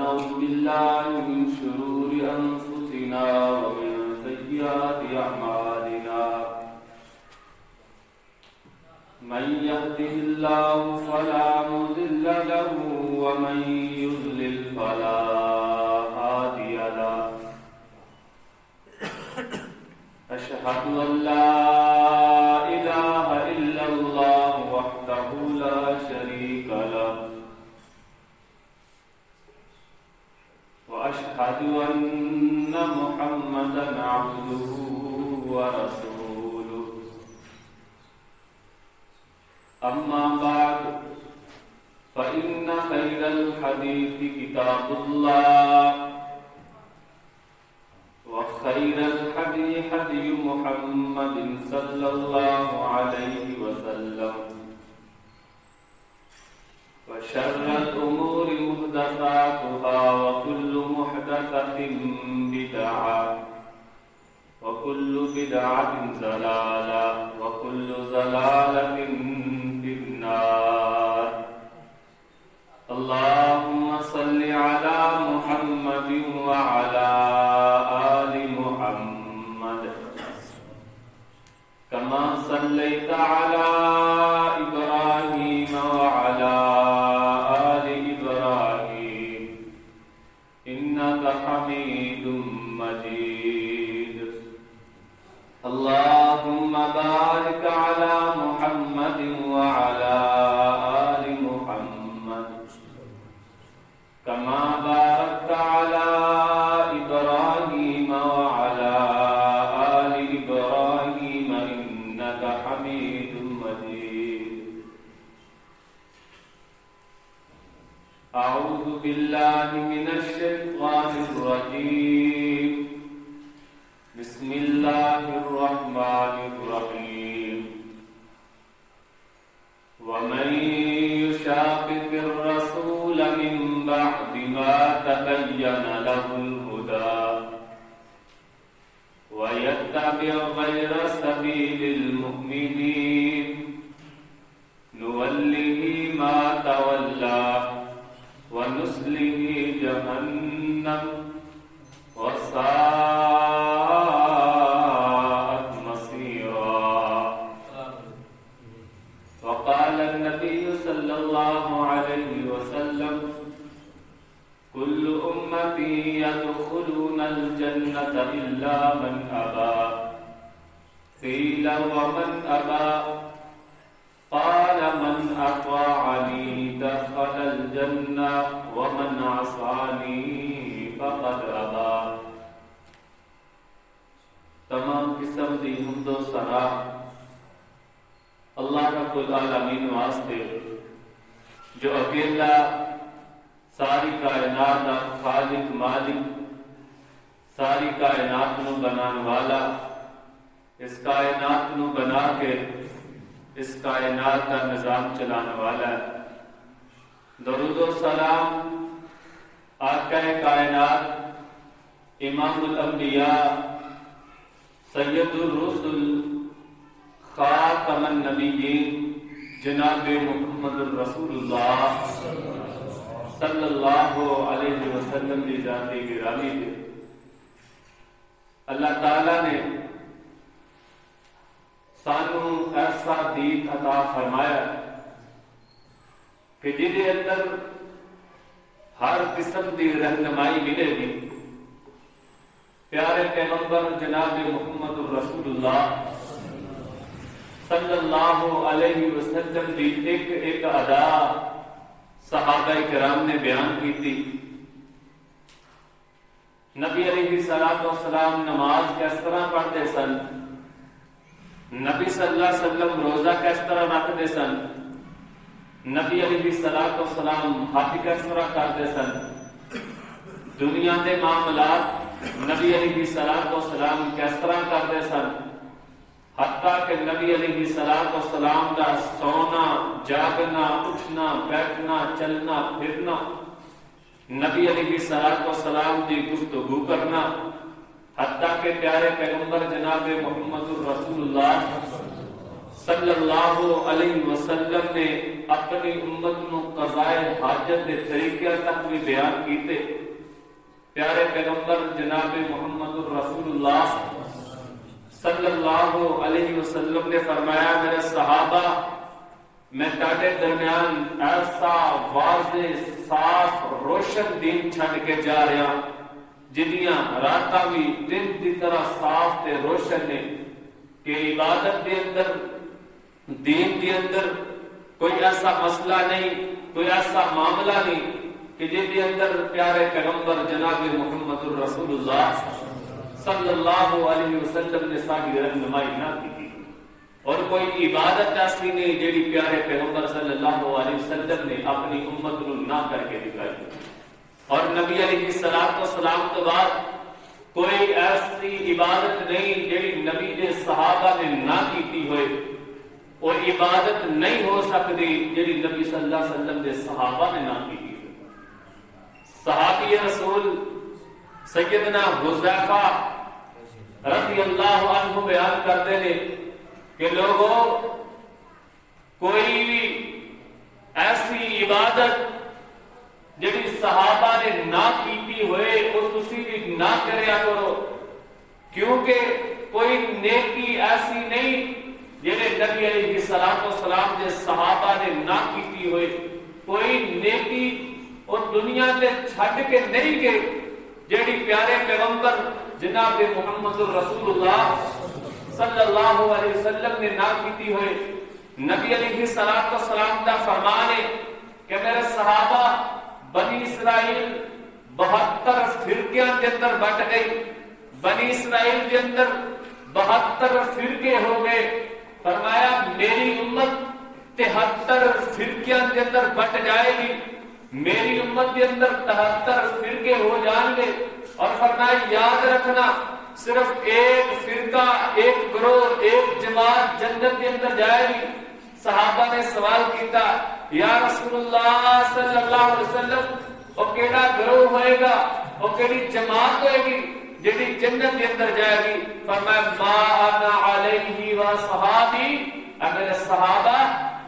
ونعوذ بالله من شرور أنفسنا ومن سيئات أعمالنا من يهده الله فلا مضل له ومن يضلل فلا هادي له أشهد أن لا إله إلا الله وحده لا شريك له وأشهد أن محمدا عبده ورسوله أما بعد فإن خير الحديث كتاب الله وخير الهدي هدي محمد صلى الله عليه وسلم وشر الأمور محدثاتها وكل محدثة بدعة وكل بدعة ضلالة وكل ضلالة في النار اللهم صل على محمد وعلى آل محمد كما صليت على إبراهيم وعلى آل إبراهيم إنك حميد مجيد اللهم بارك على محمد وعلى آل محمد كما باركت على إبراهيم وعلى آل إبراهيم إنك حميد مجيد أعوذ بالله من الشيطان الرجيم بسم الله الرحمن الرحيم ومن يشاقق الرسول من بعد ما تبين له الهدى ويتبع غير سبيل المؤمنين نوله ما تولى ونصله جهنم وساءت مصيرا وقال النبي صلى الله عليه وسلم كل أمتي يدخلون الجنة إلا من أبى قيل ومن أبى قال من أطاعني دخل الجنة ومن عصاني فقد أبى تمام قسم دی حمد و ثنا اللہ رب العالمین واسطے جو اکیلا ساری کائنات دا خالق مالک ساری کائنات نو بنان والا اس کائنات نو بنا کے اس کائنات کا نظام چلانے والا ہے درود و سلام آقا کائنات امام الانبیاء سید الرسل خاتم النبیین جناب محمد الرسول اللہ صلی اللہ علیہ وسلم کی ذات گرامی ہے اللہ تعالیٰ نے سانو ایسا دین عطا فرمایا کہ جدے اندر ہر قسم کی رہنمائی ملے گی پیارے پیغمبر جناب محمد الرسول اللہ صلی اللہ علیہ وسلم کی ایک ادا صحابہ کرام نے بیان کی تھی نبی علیہ السلام نماز کس طرح پڑھتے سن نبی صلی اللہ علیہ وسلم روزہ کس طرح رکھتے سن نبی علیہ السلام حج کس طرح کرتے سن دنیا کے معاملات نبی علیہ السلام کس طرح کرتے سن حتیٰ کہ نبی علیہ السلام کا سونا جاگنا اٹھنا بیٹھنا چلنا پھرنا نبی علیہ السلام کی گفتگو کرنا حتیٰ کہ پیارے پیغمبر جناب محمد الرسول اللہ صلی اللہ علیہ وسلم نے اپنی امت نو قضائے حاجت دے طریقے تک بھی بیان کیتے. پیارے پیغمبر جناب محمد الرسول اللہ صلی اللہ علیہ وسلم نے فرمایا میرے صحابہ میں تاڑے درمیان ایسا واضح صاف روشن دین چھڑ کے جا رہا جدیاں راتاں بھی دن دی طرح صاف تے روشن نے کہ عبادت دے اندر دین دے اندر کوئی ایسا مسئلہ نہیں کوئی ایسا معاملہ نہیں کہ جن دے اندر پیارے پیغمبر جناب محمد الرسول اللہ صلی اللہ علیہ وسلم نے ساری رہنمائی نہ کی اور کوئی عبادت ایسی نہیں جیڑی پیارے پیغمبر صلی اللہ علیہ وسلم نے اپنی امت کو نہ کر کے دکھائی. اور نبی علیہ الصلوۃ والسلام تو بعد کوئی ایسی عبادت نہیں جیڑی نبی دے صحابہ نے نہ کیتی ہوئے اور عبادت نہیں ہو سکتی جیڑی نبی صلی اللہ علیہ وسلم دے صحابہ نے نہ کی. صحابی رسول سیدنا حذیفہ رضی اللہ عنہ بیان کرتے ہیں کہ لوگوں کوئی بھی ایسی عبادت جیڑی صحابہ نے نہ کیتی ہوئے اور تسی بھی نہ کریا کرو کیونکہ کوئی نیکی ایسی نہیں جیڑے نبی علیہ الصلوۃ والسلام دے صحابہ نے نہ کیتی ہوئے. کوئی نیکی اور دنیا تے چھڈ کے نہیں گئے جیڑی پیارے پیغمبر جناب محمد الرسول اللہ صلی اللہ علیہ وسلم نے نہ کیتی ہوئے. نبی علیہ الصلوۃ والسلام کا فرمان ہے کہ میرے صحابہ بنی اسرائیل 72 فرقیاں کے اندر بٹ گئی. بنی اسرائیل کے اندر 72 فرقے ہو گئے. فرمایا میری امت 73 فرقیاں کے اندر بٹ جائے گی. میری امت کے اندر 73 فرقے ہو جائیں گے اور فرمایا یاد رکھنا صرف ایک فرقہ ایک گروہ ایک جماعت جنت کے اندر جائے گی. صحابہ نے سوال کیتا یا رسول اللہ صلی اللہ علیہ وسلم وہ کیڑا گروہ ہوئے گا وہ کیڑی جماعت ہوئے گی جیڑی جنت کے اندر جائے گی؟ فرمایا ما انا علیہ و صحابی میرے صحابہ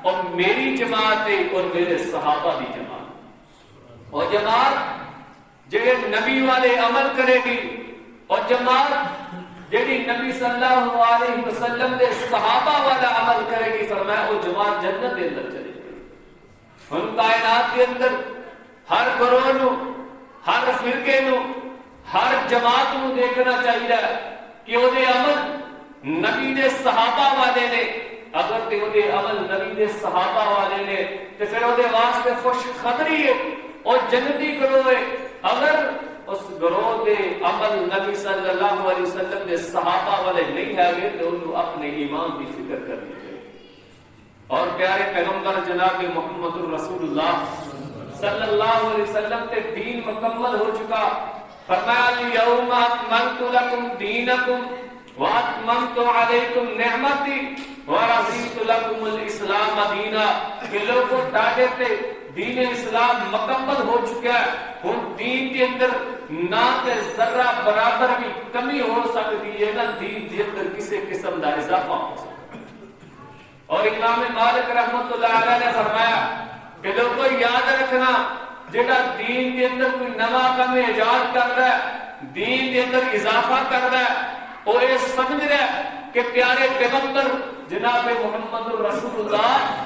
اور میری جماعت اور میرے صحابہ دی جماعت. اور جماعت جڑے نبی والے عمل کرے گی اور جماعت جڑی نبی صلی اللہ علیہ وسلم دے صحابہ والا عمل کرے گی فرمایا وہ جماعت جنت دے اندر چلے گی. ہن کائنات کے اندر ہر گروہ نو ہر فرقے نو ہر جماعت نو دیکھنا چاہیے کہ وہ دے عمل نبی دے صحابہ والے نے. اگر تے وہ دے عمل نبی دے صحابہ والے نے تے پھر وہ دے واسطے خوش خبری ہے اور جنتی گروہ ہے. اگر اس گروہ دے عمل نبی صلی اللہ علیہ وسلم دے صحابہ والے نہیں ہے تو انہوں اپنے ایمان کی فکر کرنی چاہیے. اور پیارے پیغمبر جناب محمد الرسول اللہ صلی اللہ علیہ وسلم تے دین مکمل ہو چکا. فرمایا الیوم اکملت لکم دینکم واتممت علیکم نعمتی ورضیت لکم الاسلام دینا. کہ لوگوں ڈاٹے تے دین اسلام مکمل ہو چکا ہے. ہن دین کے اندر نہ تے ذرہ برابر بھی کمی ہو سکتی ہے نہ دین کے اندر کسی قسم کا اضافہ ہو سکتا. اور امام مالک رحمۃ اللہ علیہ نے فرمایا کہ لوگوں یاد رکھنا جڑا دین کے اندر کوئی نواں کم ایجاد کرتا ہے دین کے اندر اضافہ کرتا ہے وہ یہ سمجھ رہا ہے کہ پیارے پیغمبر جناب محمد الرسول اللہ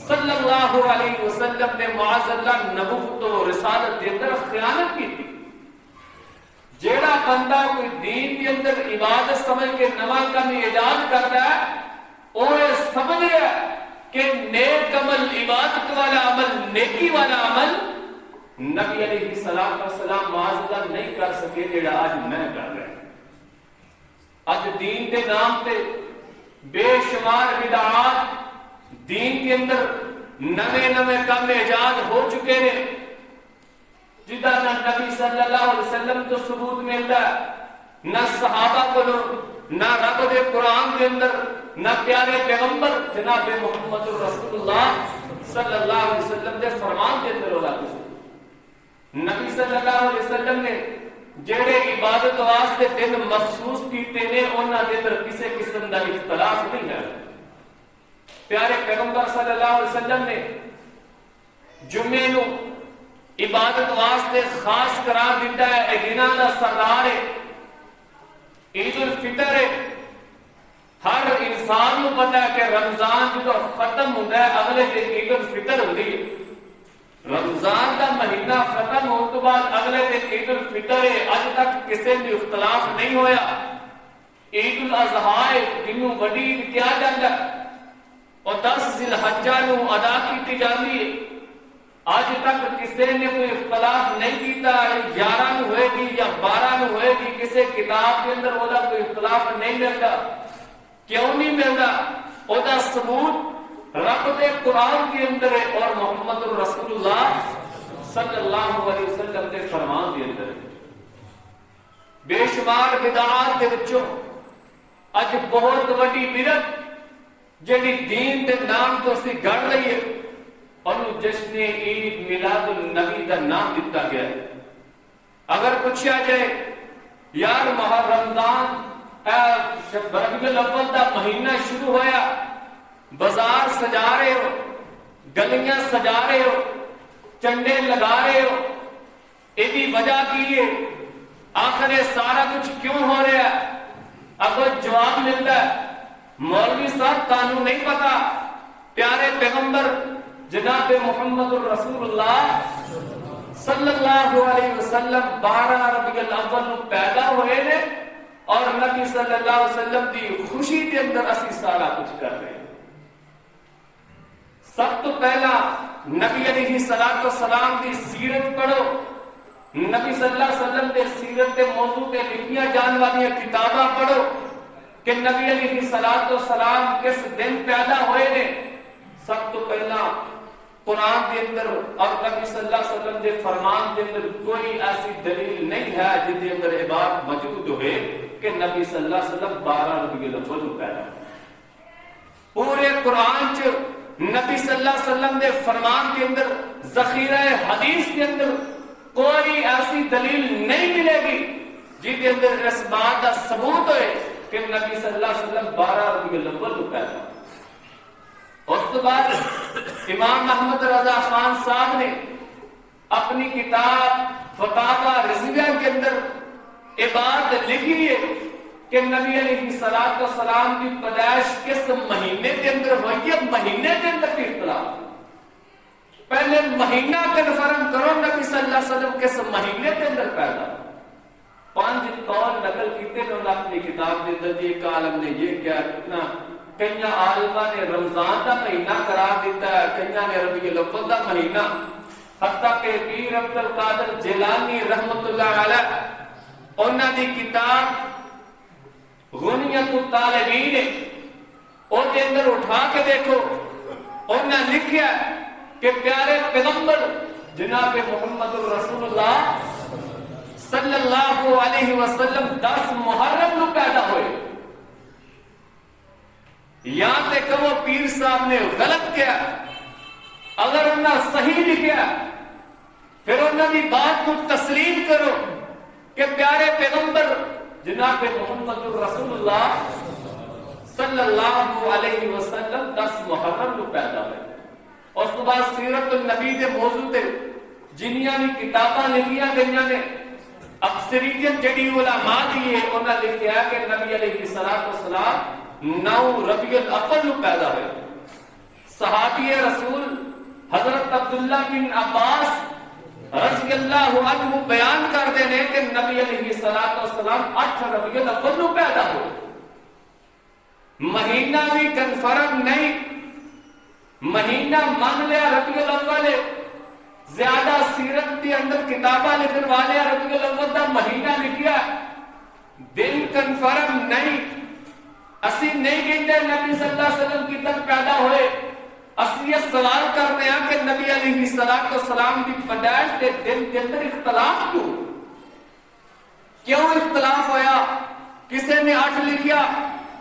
صلی اللہ علیہ وسلم نے معاذ اللہ نبوت و رسالت کے اندر خیانت کی تھی. جیڑا بندہ کوئی دین کے اندر عبادت سمجھ کے نواں کم ایجاد کرتا ہے وہ یہ سمجھ رہا ہے کہ نیک عمل عبادت والا عمل نیکی والا عمل نبی علیہ السلام معاذ اللہ نہیں کر سکے جیڑا آج میں کر رہا ہوں. آج دین کے نام پہ بے شمار بدعات دین کے اندر نوے کام ایجاد ہو چکے ہیں جدا نہ نبی صلی اللہ علیہ وسلم تو ثبوت ملتا ہے نہ صحابہ کو نہ رب دے قرآن کے اندر نہ پیارے پیغمبر جناب محمد الرسول اللہ صلی اللہ علیہ وسلم دے فرمان کے اندر ہوگا. نبی صلی اللہ علیہ وسلم نے جڑے عبادت واسطے دن مخصوص کیتے نے انہاں دے اندر کسی قسم دا اختلاف نہیں ہے. پیارے پیغمبر صلی اللہ علیہ وسلم نے جمعے نو عبادت واسطے خاص قرار دیتا ہے. اے دناں دا سردار ہے, عید الفطر ہے. ہر انسان کو پتا ہے کہ رمضان جو ختم ہوتا ہے اگلے دن عید الفطر ہوتی ہے. رمضان کا مہینہ ختم ہونے کے بعد اگلے دن عید الفطر ہے. اج تک کسی بھی اختلاف نہیں ہویا. عید الاضحیٰ جنوں وڈی عید کیا جاتا ہے اور 10 ذی الحجہ نو ادا کی جاتی ہے. آج تک کسی نے کوئی اختلاف نہیں کیتا. 11 نو ہوئے گی یا 12 نو ہوئے گی, کسی کتاب کے اندر وہ کوئی اختلاف نہیں ملتا. کیوں نہیں ملتا؟ وہ ثبوت رب دے قرآن کے اندر ہے اور محمد رسول اللہ صلی اللہ علیہ وسلم دے فرمان کے اندر ہے. بے شمار بدعات دے وچوں اج بہت وڈی بدعت جڑی دین دے نام تو اسی گڑ رہی ہے انہوں جشن عید میلاد النبی دا نام دتا گیا ہے. اگر پوچھا جائے یار ماہ رمضان ربیع الاول دا مہینہ شروع ہویا, بازار سجا رہے ہو, گلیاں سجا رہے ہو, چنڈے لگا رہے ہو, ایدی وجہ کی ہے, آخر یہ سارا کچھ کیوں ہو رہا ہے؟ اگر جواب ملتا ہے مولوی صاحب تانوں نہیں پتا پیارے پیغمبر جناب محمد الرسول اللہ صلی اللہ علیہ وسلم 12 ربیع الاول پیدا ہوئے نے اور نبی صلی اللہ علیہ وسلم کی خوشی کے اندر اسی سارا کچھ کر رہے ہیں. سب تو پہلا نبی علیہ الصلوۃ والسلام کی سیرت پڑھو. نبی صلی اللہ علیہ وسلم کے سیرت کے موضوع پہ لکھیاں جان والی کتاباں پڑھو کہ نبی علیہ الصلوۃ والسلام کس دن پیدا ہوئے نے. سب تو پہلا قرآن کے اندر اور نبی صلی اللہ علیہ وسلم کے فرمان کے اندر کوئی ایسی دلیل نہیں ہے جن کے اندر یہ بات موجود ہوئے کہ نبی صلی اللہ علیہ وسلم 12 ربیع الاول پیدا ہوئے. پورے قرآن چ نبی صلی اللہ علیہ وسلم کے فرمان کے اندر ذخیرہ حدیث کے اندر کوئی ایسی دلیل نہیں ملے گی جن کے اندر اس بات کا ثبوت ہوئے کہ نبی صلی اللہ علیہ وسلم 12 ربیع الاول پیدا ہوئے. اس کے بعد امام محمد رضا خان صاحب نے اپنی کتاب فتاوی رضویہ کے اندر یہ بات لکھی ہے کہ نبی علیہ الصلوۃ والسلام کی پیدائش کس مہینے کے اندر ہوئی ہے. مہینے کے اندر بھی اختلاف, پہلے مہینہ کنفرم کرو نبی صلی اللہ علیہ وسلم کس مہینے کے اندر پیدا. 5 قول نقل کیتے انہوں نے اپنی کتاب کے اندر. ایک عالم نے یہ کیا کتنا, کئی عالمہ نے رمضان کا مہینہ قرار دیتا ہے, کئی نے ربیع الاول کا مہینہ. حتیٰ کہ پیر عبد القادر جیلانی رحمت اللہ علیہ انہوں نے کتاب غنیت الطالبین اور کے اندر اٹھا کے دیکھو, انہوں نے لکھا کہ پیارے پیغمبر جناب محمد الرسول اللہ صلی اللہ علیہ وسلم 10 محرم کو پیدا ہوئے. یہاں تے کہ وہ پیر صاحب نے غلط کیا, اگر انہوں نے صحیح لکھا پھر انہوں نے بات کو تسلیم کرو کہ پیارے پیغمبر جناب محمد الرسول اللہ صلی اللہ علیہ وسلم 10 محرم کو پیدا ہوئے. اور اس کے بعد سیرت النبی کے موضوع تے جنیاں بھی کتاباں لکھیاں گئیاں نے, اکثریت جڑی علماء دی ہے انہوں نے لکھا کہ نبی علیہ الصلوۃ والسلام 9 ربیع الاول کو پیدا ہوئے. صحابی رسول حضرت عبداللہ بن عباس رضی اللہ عنہ بیان کر دینے کہ نبی علیہ الصلوۃ والسلام 8 ربیع الاول کو پیدا ہوئے. مہینہ بھی کنفرم نہیں, مہینہ مان لیا ربیع الاول ہے, زیادہ سیرت کے اندر کتاباں لکھن والے ربیع الاول کا مہینہ لکھیا, دن کنفرم نہیں. اسی نہیں کہتے نبی صلی اللہ علیہ وسلم کی تک پیدا ہوئے, اسی یہ سوال کرتے ہیں کہ نبی علیہ الصلوۃ والسلام کی پیدائش کے دن کے اندر اختلاف کیوں اختلاف ہویا؟ کسی نے 8 لکھیا,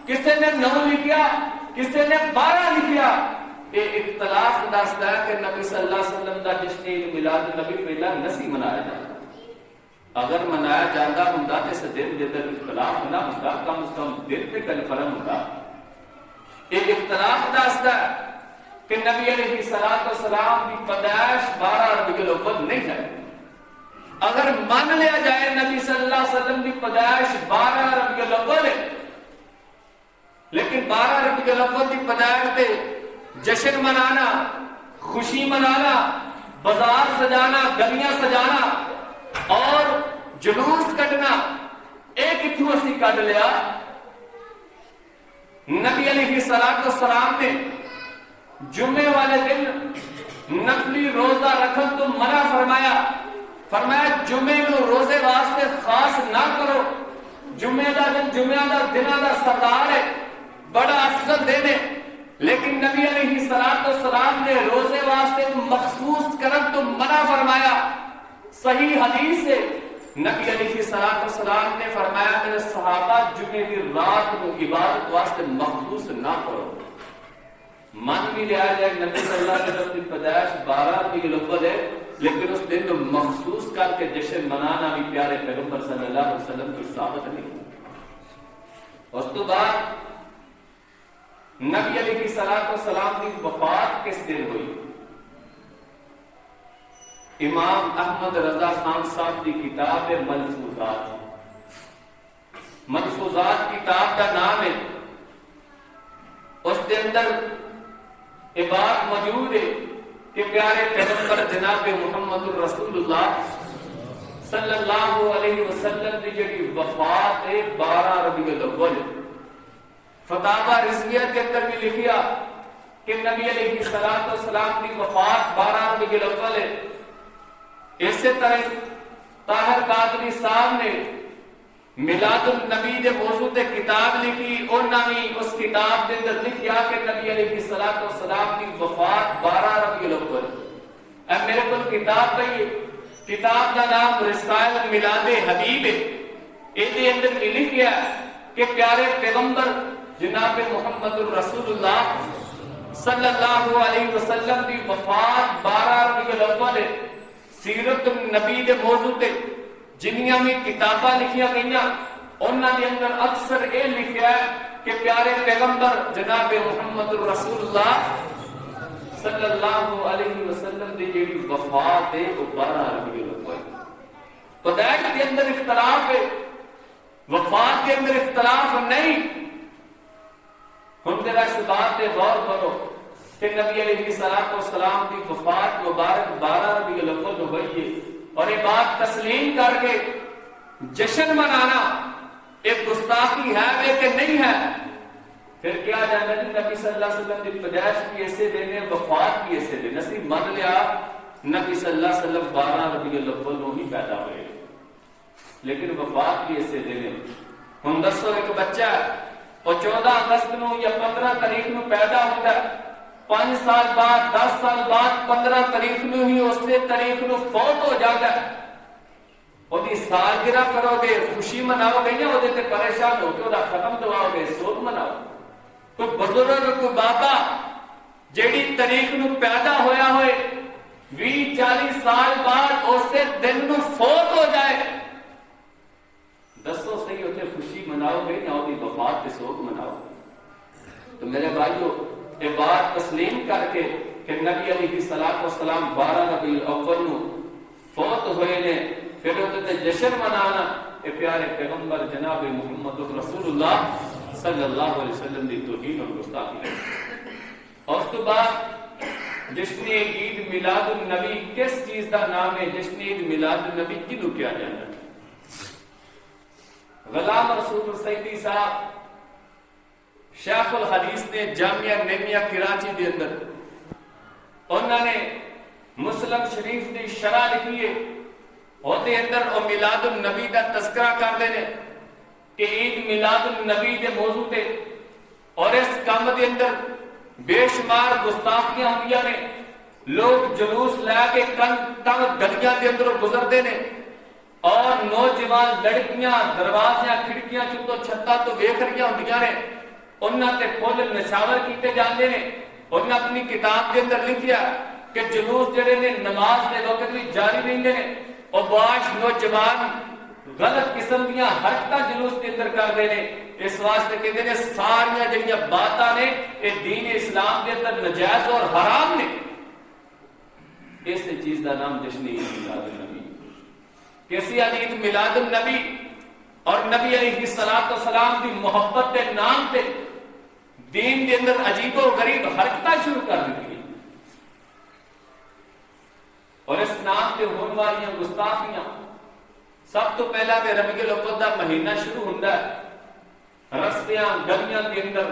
کسی نے 9 لکھیا, کسی نے 12 لکھیا. یہ اختلاف دستا ہے کہ نبی صلی اللہ علیہ وسلم کا جشن عید میلاد النبی پہلا نہیں منایا جاتا. اگر منایا جاتا ہوں تو اس دن کے اندر اختلاف نہ ہوتا, کم از کم دن پہ کنفرم ہوتا. ایک اختلاف داستا ہے کہ نبی علیہ السلام کی پیدائش 12 ربیع الاول نہیں ہے. اگر مان لیا جائے نبی صلی اللہ علیہ وسلم کی پیدائش 12 ربیع الاول ہے، لیکن 12 ربیع الاول کی پیدائش پہ جشن منانا، خوشی منانا، بازار سجانا، گلیاں سجانا اور جلوس کٹنا، ایک اتھو اسی کٹ لیا. نبی علیہ السلام نے جمعے والے دن نفلی روزہ رکھن تو منع فرمایا جمعے میں روزے واسطے خاص نہ کرو. جمعے دا دن دا سردار ہے، بڑا افضل دن ہے، لیکن نبی علیہ السلام نے روزے واسطے مخصوص کرن تو منع فرمایا. صحیح حدیث ہے، نبی علیہ السلام نے فرمایا میرے صحابہ جمعے کی رات کو عبادت واسطے مخصوص نہ کرو. مان بھی لیا جائے نبی صلی اللہ علیہ وسلم کی پیدائش 12 ربیع الاول ہے، لیکن اس دن کو مخصوص کر کے جشن منانا بھی پیارے پیغمبر صلی اللہ علیہ وسلم کی ثابت نہیں. اس تو بعد نبی علیہ السلام کی وفات کس دن ہوئی؟ امام احمد رضا خان صاحب کی کتاب ہے منفوذات کتاب کا نام ہے. اس کے اندر یہ بات موجود ہے کہ پیارے پیغمبر جناب محمد الرسول اللہ صلی اللہ علیہ وسلم کی جڑی وفات ہے 12 ربیع الاول. فتاوی رضویہ کے اندر بھی لکھیا کہ نبی علیہ السلام کی وفات 12 ربیع الاول ہے. اسی طرح طاہر قادری صاحب نے میلاد النبی دے موضوع تے کتاب لکھی، انہاں نے اس کتاب دے اندر لکھیا کہ نبی علیہ السلام کی وفات 12 ربیع الاول. اب میرے کو کتاب پہ کتاب کا نام رسائل میلاد حبیب ہے. اس دے اندر لکھیا کہ پیارے پیغمبر جناب محمد الرسول اللہ صلی اللہ علیہ وسلم کی وفات 12 ربیع الاول ہے. سیرت النبی دے موضوع تے جنیاں بھی کتاباں لکھیاں گئیاں انہاں دے اندر اکثر اے لکھیا ہے کہ پیارے پیغمبر جناب محمد الرسول اللہ صلی اللہ علیہ وسلم دی جیڑی وفات ہے وہ 12 ربیع الاول. پیدائش کے اندر اختلاف ہے، وفات کے اندر اختلاف نہیں. ہم ذرا اس بات پہ غور کرو کہ نبی علیہ السلام کی وفات مبارک 12 ربیع الاول ہوئی ہے، اور یہ بات تسلیم کر کے جشن منانا ایک گستاخی ہے کہ نہیں ہے؟ پھر کیا جانا جی نبی صلی اللہ علیہ وسلم کی پیدائش بھی ایسے دن ہے، وفات بھی ایسے دن. اسی مان لیا نبی صلی اللہ علیہ وسلم 12 ربیع الاول میں ہی پیدا ہوئے، لیکن وفات بھی ایسے دن ہے. ہم دسو ایک بچہ اور 14 اگست نو یا 15 تاریخ نو پیدا ہوتا ہے، 5 سال بعد 10 سال بعد 15 تاریخ نو ہی اس سے تاریخ نو فوت ہو جاتا ہے. اور دی سالگرہ کرو گے، خوشی مناؤ گے یا وہ پریشان ہو کے وہ ختم دواؤ گے، سوگ مناؤ. کوئی بزرگ کوئی بابا جیڑی تاریخ نو پیدا ہویا ہوئے 20-40 سال بعد اس سے دن نو فوت ہو جائے، دسو صحیح ہوتے خوشی مناؤ گے یا وہ وفات کے سوگ مناؤ. تو میرے بھائیو یہ بات تسلیم کر کے کہ نبی علیہ السلام 12 ربیع الاول نو فوت ہوئے نے، پھر ہوتے جشن منانا اے پیارے پیغمبر جناب محمد رسول اللہ صلی اللہ علیہ وسلم دی توہین اور گستاخی ہے. اور اس کے بعد جشن عید میلاد النبی کس چیز کا نام ہے؟ جشن عید میلاد النبی کیوں کیا جاتا ہے؟ غلام رسول سیدی صاحب شیخ الحدیث نے جامعہ نعمیہ کراچی دے اندر انہوں نے مسلم شریف دی شرح لکھی ہے، اور دے اندر اور میلاد النبی کا تذکرہ کر دے نے کہ عید میلاد النبی دے موضوع تے، اور اس کام دے اندر بے شمار گستاخیاں ہوندیاں نے. لوگ جلوس لے کے تنگ گلیاں دے اندر گزردے نے، اور نوجوان لڑکیاں دروازیاں کھڑکیاں چتو چھتاں تو ویکھ رہیاں ہوندیاں نے، انہاں تے پھول نشاور کیتے جاندے نے. انہاں اپنی کتاب دے اندر لکھیا کہ جلوس جڑے نے نماز دے وقت بھی جاری رہندے نے، اور باش نوجوان غلط قسم دیا حرکتاں جلوس کے اندر کرتے ہیں. اس واسطے کہتے ہیں ساریا جڑیاں باتاں نے یہ دین اسلام کے اندر نجائز اور حرام نے. اس چیز کا نام جشن عید میلاد النبی. کیسی عید میلاد النبی اور نبی علیہ الصلوۃ والسلام کی محبت کے نام پہ دین کے اندر عجیب و غریب حرکتاں شروع کر دی. اور اس نام پہ ہونے والی گستاخیاں سب تو پہلا تے ربیع الاول دا مہینہ شروع ہوندا ہے. رستیاں گلیاں کے اندر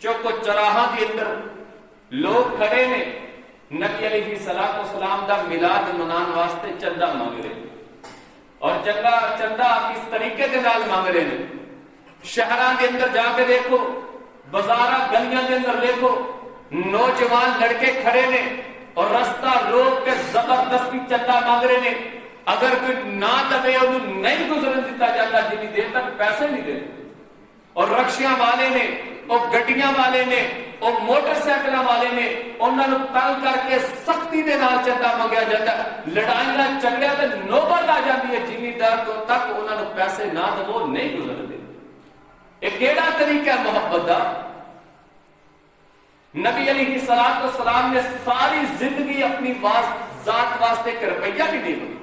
چوک و چراہاں کے اندر لوگ کھڑے نے نبی علیہ الصلوۃ والسلام دا میلاد منان واسطے چندہ مانگ رہے ہیں. اور چندہ کس طریقے کے نال مانگ رہے ہیں. شہراں کے اندر جا کے دیکھو, بازاراں گلیاں کے اندر دیکھو, نوجوان لڑکے کھڑے نے اور رستہ روک کے زبردستی چندہ مانگ رہے ہیں. اگر کوئی نہ دے انہوں نہیں گزرن دیتا جاتا جتنی دیر تک پیسے نہیں دے. اور رکشیاں والے نے, اور گڈیاں والے نے, اور موٹر سائیکل والے نے انہوں نے تنگ کر کے سختی دے نال چندہ منگیا جاتا. لڑائیاں جھگڑیاں تے نوبت آ جاتی ہے جنی دیر تک انہوں نے پیسے نہ دو نہیں گزرن دے. یہ کیڑا طریقہ ہے محبت دا؟ نبی علیہ الصلوۃ والسلام نے ساری زندگی اپنی ذات واسطے ایک روپیہ بھی نہیں بنی.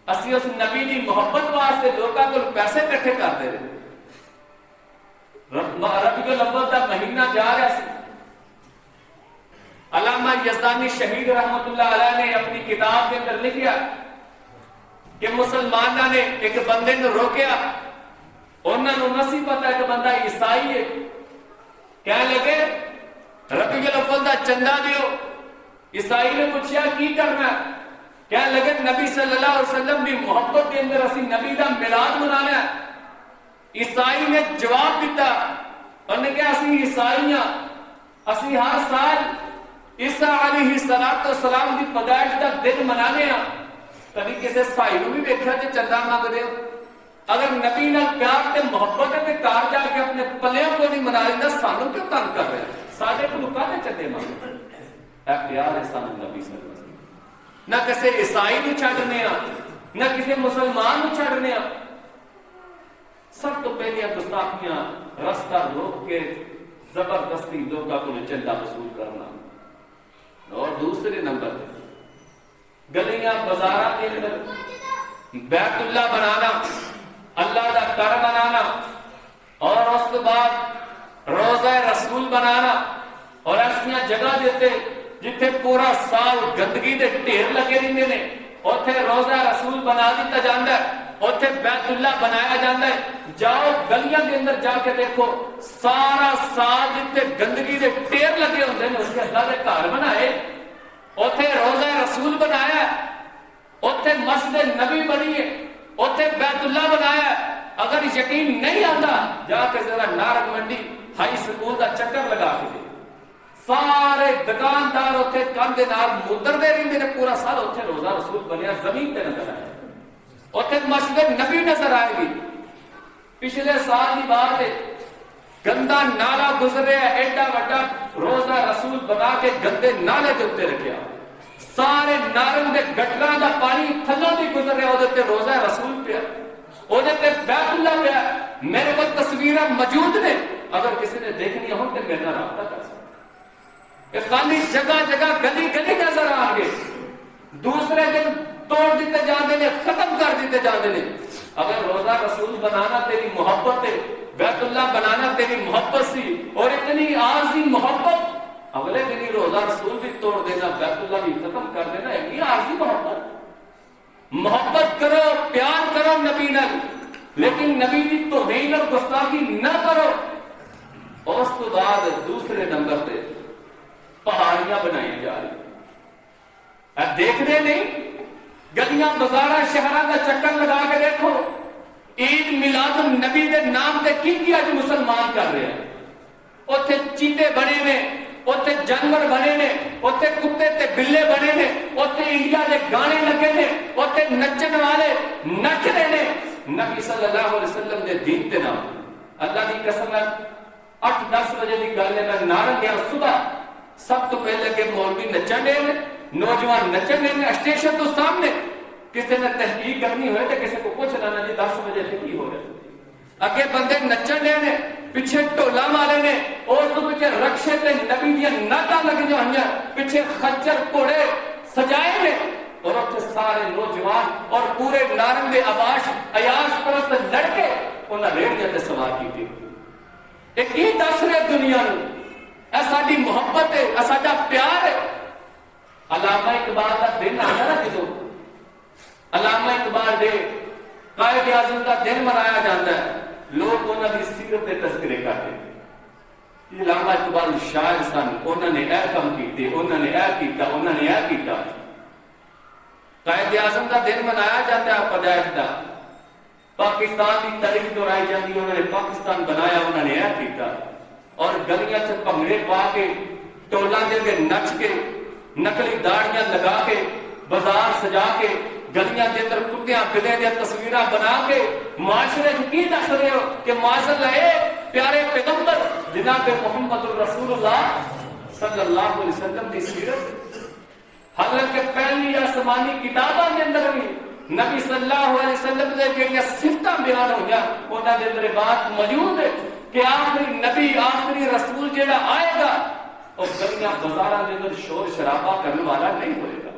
اسی اس نبی کی محبت واسطے لوگوں کو پیسے کٹھے کرتے رہے. ربیع الاول کا مہینہ جا رہا سی. علامہ یزدانی شہید رحمت اللہ علیہ نے اپنی کتاب کے اندر لکھیا کہ مسلمانوں نے ایک بندے نے روکیا. انہوں نے نسی پتا ایک بندہ عیسائی ہے. کہنے لگے ربیع الاول کا چندہ دیو. عیسائی نے پوچھا کی کرنا؟ کہنے لگے نبی صلی اللہ علیہ وسلم کی محبت کے اندر اسی نبی کا میلاد منانا ہے. عیسائی نے جواب دیتا, انہوں نے کہا اسی عیسائی ہاں, اسی ہر سال عیسیٰ علیہ السلام کی پیدائش کا دن منانے ہاں. کبھی کسی سائی نو بھی دیکھا کہ چندہ مانگ دے ہو؟ اگر نبی نال پیار تے محبت ہے تے کار جا کے اپنے پلیوں کو نہیں منا لینا, سانو کیوں تنگ کر رہے ہیں؟ سارے کو کہتے چندے مانگ اے پیار ہے سانو نبی صلی اللہ علیہ وسلم. نہ کسی عیسائی نو چھڈنے ہاں, نہ کسی مسلمان نو چھڈنے ہاں. سب تو پہلے گستاخیاں رستہ روک کے زبردستی لوگوں کو چندہ وصول کرنا. اور دوسرے نمبر گلیاں بازاراں کے اندر بیت اللہ بنانا, اللہ کا گھر بنانا, اور اس کے بعد روضہ رسول بنانا. اور ایسا جگہ دیتے جتھے پورا سال گندگی دے ڈھیر لگے رہتے ہیں, اوتھے روضہ رسول بنا دیتا جاتا ہے, اوتھے بیت اللہ بنایا جاتا ہے. جاؤ گلیاں کے اندر جا کے دیکھو, سارا سال جتنے گندگی دے ڈھیر لگے ہوتے ہیں اس کے اللہ کے گھر بنائے, اوتھے روضہ رسول بنایا, اوتھے مسجد نبی بنی ہے, اوتھے بیت اللہ بنایا. اگر یقین نہیں آتا جا کے ذرا نارک منڈی ہائی سکول کا چکر لگا کے دے. سارے دکاندار اوتھے کاندے نال مدرتے رہتے ہیں پورا سال. اوتھے روضہ رسول بنیا زمین پہ نظر آیا, اوتھے مسجد نبی نظر آئے گی. پچھلے سال کی بات ہے, گندا نالا گزر رہا ہے, ایڈا وڈا روضہ رسول بنا کے گندے نالے کے اتنے رکھا. سارے نارنگ دے گٹراں دا پانی تھلوں دی گزر رہا, وہ تے روضہ رسول پیا, وہ تے بیت اللہ پیا. میرے کو تصویراں موجود نے, اگر کسی نے دیکھنی ہو تو میرے نال رابطہ کر سکتے. خالی جگہ جگہ گلی گلی نظر آ گئے. دوسرے دن توڑ دیتے جاندے نے, ختم کر دیتے جاندے نے. اگر روضہ رسول بنانا تیری محبت ہے, بیت اللہ بنانا تیری محبت سی, اور اتنی عارضی محبت, اگلے دن ہی روضہ رسول بھی توڑ دینا, بیت اللہ بھی ختم کر دینا, یہ عارضی محبت. محبت کرو, پیار کرو نبی نال, لیکن نبی کی توہین اور گستاخی نہ کرو. اور اس کے بعد دوسرے نمبر پہ پہاڑیاں بنائی جا رہی. دیکھنے نہیں, گلیاں بازاراں شہراں کا چکر لگا کے دیکھو, عید میلاد النبی دے نام تے کی کیا جو مسلمان کر رہے ہیں. اوتھے چیتے بنے نے, اوتھے جانور بنے نے, اوتھے کتے تے بلے بنے نے, اوتھے انڈیا دے گانے لگے نے, اوتھے نچن والے نچ رہے نے. نبی صلی اللہ علیہ وسلم دے دین تے نام, اللہ دی قسم ہے 8-10 بجے دی گل ہے, میں نارنگ گیا صبح, سب تو پہلے کہ مولوی نچن دے نے, نوجوان نچن دے نے اسٹیشن تو سامنے, کسی نے تحقیق کرنی ہوئے تو کسی کو پوچھ لینا جی 10 بجے سے کی ہو رہا اگے بندے نچن لے نے پیچھے ٹولا والے نے اور تو پیچھے رکشے تے نبی دیا ناٹا لگ جو ہیں پیچھے خچر کوڑے سجائے نے اور اتنے سارے نوجوان اور پورے نارنگ آباش ایاز پرست لڑکے انہیں ریڑیاں تے سوار کی تھی ایک ہی دس رہے دنیا نو اے ساڈی محبت ہے اے ساڈا پیار ہے علامہ اقبال کا دن آیا نا جدو علامہ اقبال ڈے قائد اعظم کا دن منایا جاتا ہے لوگ انہوں کی سیرت کے تذکرے کرتے ہیں علامہ اقبال شاعر سن انہوں نے اے کم کیتے انہوں نے اے کیتا انہوں نے اے کیتا قائد اعظم کا دن منایا جاتا ہے پیدائش کا پاکستان کی تاریخ دہرائی جاتی انہوں نے پاکستان بنایا انہوں نے اے کیتا اور گلیاں سے بھنگڑے پا کے ٹولاں دے کے نچ کے نقلی داڑیاں لگا کے بازار سجا کے گلیاں دے اندر کتیاں بلے دے تصویراں بنا کے معاشرے کی دس رہے ہو کہ ماشاءاللہ اے پیارے پیغمبر جناب محمد الرسول اللہ صلی اللہ علیہ وسلم کی سیرت حالانکہ پہلی آسمانی کتاباں کے اندر بھی نبی صلی اللہ علیہ وسلم نے جڑیاں صفتاں بیان ہوئیاں انہاں دے اندر بات موجود ہے کہ آخری نبی آخری رسول جڑا آئے گا اور گلیاں بازاراں دے اندر شور شرابہ کرنے والا نہیں ہوئے گا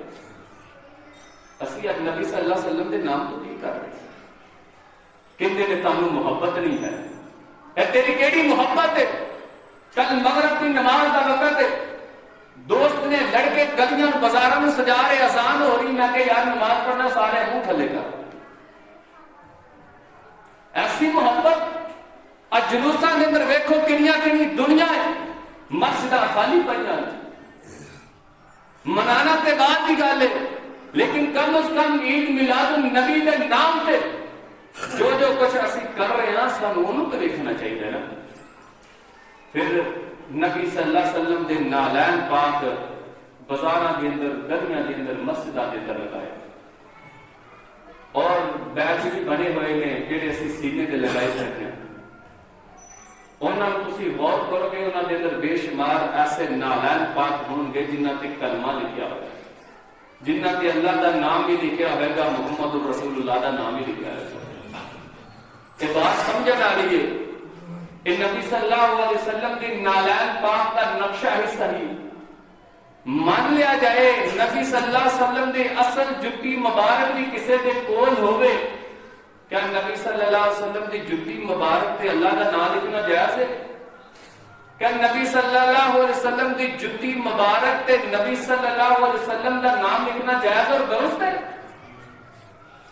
اسی اب نبی صلی اللہ علیہ وسلم دے نام تو کی کر رہے کہندے نے تانوں محبت نہیں ہے اے تیری کیڑی محبت ہے کل مغرب کی نماز دا وقت ہے دوست نے لڑکے گلیاں بازاراں میں سجا رہے اذان ہو رہی میں کہ یار نماز پڑھنا سارے منہ تھلے کر ایسی محبت اج جلوساں دے اندر ویکھو کنیاں کنی دنیا ہے مسجداں خالی پڑیاں منانا تے بعد کی گل ہے لیکن کم از کم عید میلاد النبی دے نام تے جو کچھ اسی کر رہے ہیں سانوں اونوں تے دیکھنا چاہیے نا پھر نبی صلی اللہ علیہ وسلم دے نالین پاک بازاراں دے اندر گلیاں دے اندر مسجداں دے اندر لگائے اور بیج بھی بنے ہوئے نے جڑے اسی سینے تے لگائے ہوئے ہیں انہاں نوں تسی غور کرو گے انہاں دے اندر بے شمار ایسے نالین پاک ہون گے جنہاں تے کلمہ لکھیا ہوا ہے جنہ کے اللہ دا نام بھی لکھا ہوئے گا محمد الرسول اللہ دا نام بھی لکھا ہے یہ بات سمجھنا آ رہی ہے کہ نبی صلی اللہ علیہ وسلم دی نالین پاک کا نقشہ ہی صحیح مان لیا جائے نبی صلی اللہ علیہ وسلم دی اصل جتی مبارک بھی کسے دے کول ہوئے کیا نبی صلی اللہ علیہ وسلم دی جتی مبارک تے اللہ دا نام لکھنا جائز ہے کہ نبی صلی اللہ علیہ وسلم دی جتی مبارک تے نبی صلی اللہ علیہ وسلم دا نام لکھنا جائز اور درست ہے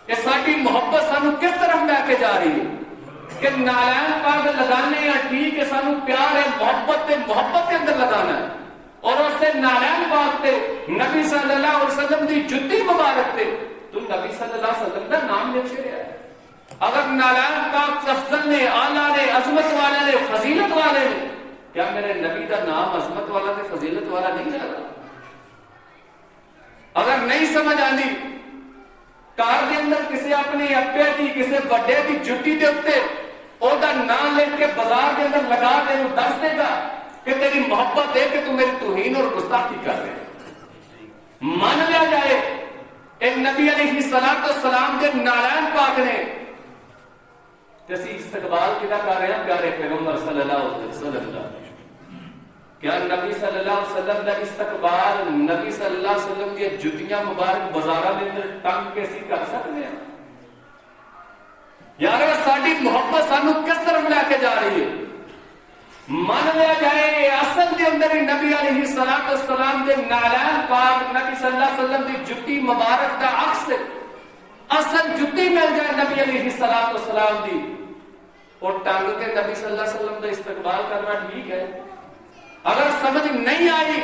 یہ ساری محبت سانو کس طرف لے کے جا رہی ہے کہ نالین پاک لگانے یا ٹھیک ہے سانو پیار ہے محبت کے اندر لگانا ہے اور اس سے نالین پاک تے نبی صلی اللہ علیہ وسلم دی جتی مبارک تے تو نبی صلی اللہ علیہ وسلم دا نام لکھ رہا ہے اگر نالین پاک افضل نے اعلیٰ نے عظمت والے نے فضیلت والے نے کیا میرے نبی کا نام عظمت والا تے فضیلت والا نہیں ہے اگر نہیں سمجھ آندی کار دے اندر کسی اپنے اپے دی کسی بڑے دی جُتی دے اتے او دا نام لکھ کے بازار دے اندر لگا دے وہ دس دے گا کہ تیری محبت ہے کہ تو میری توہین اور گستاخی کر رہے مان لیا جائے ایک نبی علیہ السلام کے نالین پاک نے جیسی استقبال کیا کر رہے ہیں پیارے پیغمبر صلی اللہ علیہ وسلم کیا نبی صلی اللہ علیہ وسلم کا استقبال نبی صلی اللہ علیہ وسلم کی جتیاں مبارک بازارہ میں اندر ٹنگ کے سی کر سکتے ہیں یار ساڈی محبت سانو کس طرف لے کے جا رہی ہے مان لیا جائے اصل دے اندر نبی علیہ السلام دے نالین پاک نبی صلی اللہ علیہ وسلم دی جتی مبارک کا عکس اصل جتی مل جائے نبی علیہ السلام دی اور ٹنگ کے نبی صلی اللہ علیہ وسلم کا استقبال کرنا ٹھیک ہے اگر سمجھ نہیں آئی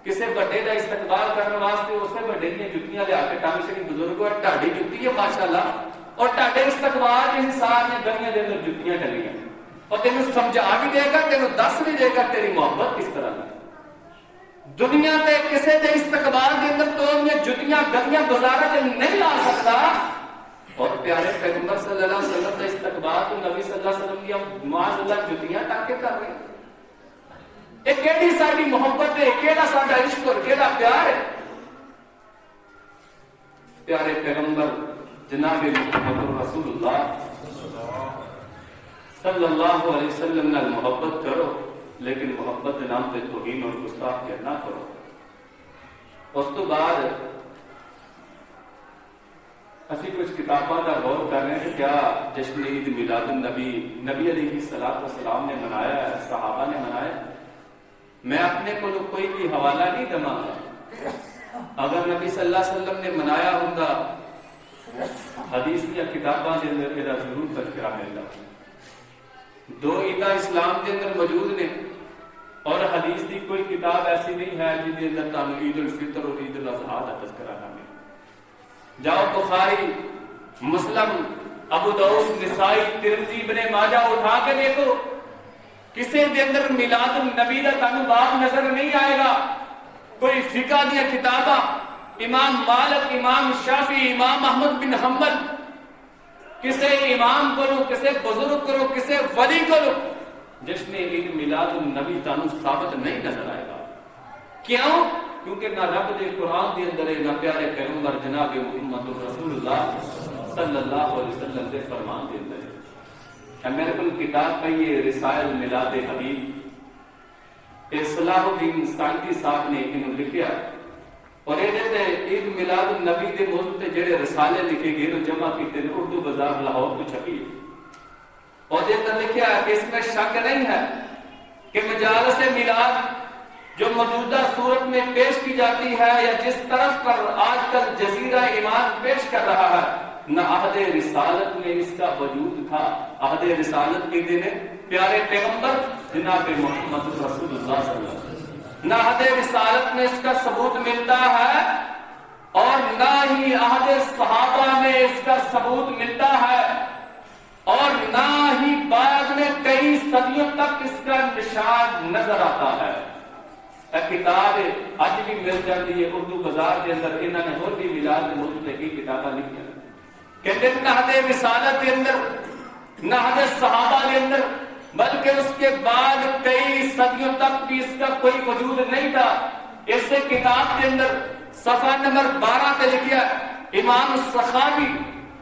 کسی بڑے کا استقبال کرنے واسطے اسے بڑے کی جتیاں لیا کے ٹنگ سے بزرگ ٹاڈی جتی ہے ماشاءاللہ اور ٹاڈے استقبال کے حساب نے گلیاں دے اندر جتیاں ٹنگیاں اور تینوں سمجھا بھی دے گا تینوں دس بھی دے گا تیری محبت کس طرح ہے دنیا تے کسی دے استقبال کے اندر تو یہ جتیاں گلیاں بازار سے نہیں لا سکتا اور پیارے پیغمبر صلی اللہ علیہ وسلم کا استقبال تو نبی صلی اللہ علیہ وسلم کی معاذ اللہ جتیاں ٹانگ کے کر رہے ہیں ایک کیڑی ساری محبت ہے کیڑا ساڈا عشق اور کیڑا پیار ہے پیارے پیغمبر جناب محمد رسول اللہ صلی اللہ علیہ وسلم نال محبت کرو، لیکن محبت کے نام پہ توہین اور گستاخ نہ کرو۔ اس تو بعد اسی کچھ کتابوں کا غور کر رہے ہیں کہ کیا جشن عید میلاد النبی نبی علیہ السلام نے منایا ہے، صحابہ نے منایا؟ میں اپنے کو کوئی بھی حوالہ نہیں دما، اگر نبی صلی اللہ علیہ وسلم نے منایا ہوں حدیث یا کتاباں کے اندر میرا ضرور تذکرہ ملتا۔ دو عیداں اسلام کے اندر موجود نے اور حدیث کی کوئی کتاب ایسی نہیں ہے جن کے اندر تمہیں عید الفطر اور عید الاضحیٰ کا تذکرہ نہ ملے۔ جاؤ بخاری، مسلم، ابو داؤد، نسائی، ترمذی، ابن ماجہ اٹھا کے دیکھو، کسی کے اندر میلاد النبی کا تمہیں باب نظر نہیں آئے گا۔ کوئی فقہ دیا کتاباں، امام مالک، امام شافعی، امام احمد بن حنبل، کسے امام کو لو، کسے بزرگ کو لو، کسے ولی کو لو، جشن عید میلاد النبی تانوں ثابت نہیں نظر آئے گا۔ کیوں؟ کیونکہ نہ رب دے قرآن دے اندر ہے، نہ پیارے پیغمبر جناب محمد رسول اللہ صلی اللہ علیہ وسلم دے فرمان دے اندر ہے۔ میرے کو کتاب پڑھی ہے رسائل میلاد حبیب، صلاح الدین سعدی صاحب نے انہوں لکھیا، اور یہ دیتے عید میلاد النبی دے موضوع تے جڑے رسالے لکھے گئے اور جمع کیتے ہیں اردو بازار لاہور کو چھپی، اور یہ اندر لکھیا کہ اس میں شک نہیں ہے کہ مجالس میلاد جو موجودہ صورت میں پیش کی جاتی ہے یا جس طرف پر آج کل جزیرہ ایمان پیش کر رہا ہے، نہ عہد رسالت میں اس کا وجود تھا۔ عہد رسالت کے دن پیارے پیغمبر جناب محمد رسول اللہ صلی اللہ علیہ وسلم، نہ عہد رسالت میں اس کا ثبوت ملتا ہے اور نہ ہی عہد صحابہ میں اس کا ثبوت ملتا ہے، اور نہ ہی بعد میں کئی صدیوں تک اس کا نشان نظر آتا ہے۔ کتاب اج بھی مل جاتی ہے اردو بازار کے اندر، انہوں نے اور بھی میلاد کے موضوع کی کتابیں لکھی ہیں کہ نہ عہد رسالت کے اندر، نہ عہد صحابہ کے اندر، بلکہ اس کے بعد کئی صدیوں تک بھی اس کا کوئی وجود نہیں تھا۔ اس کتاب کے اندر صفحہ نمبر 12 پہ لکھا امام سخاوی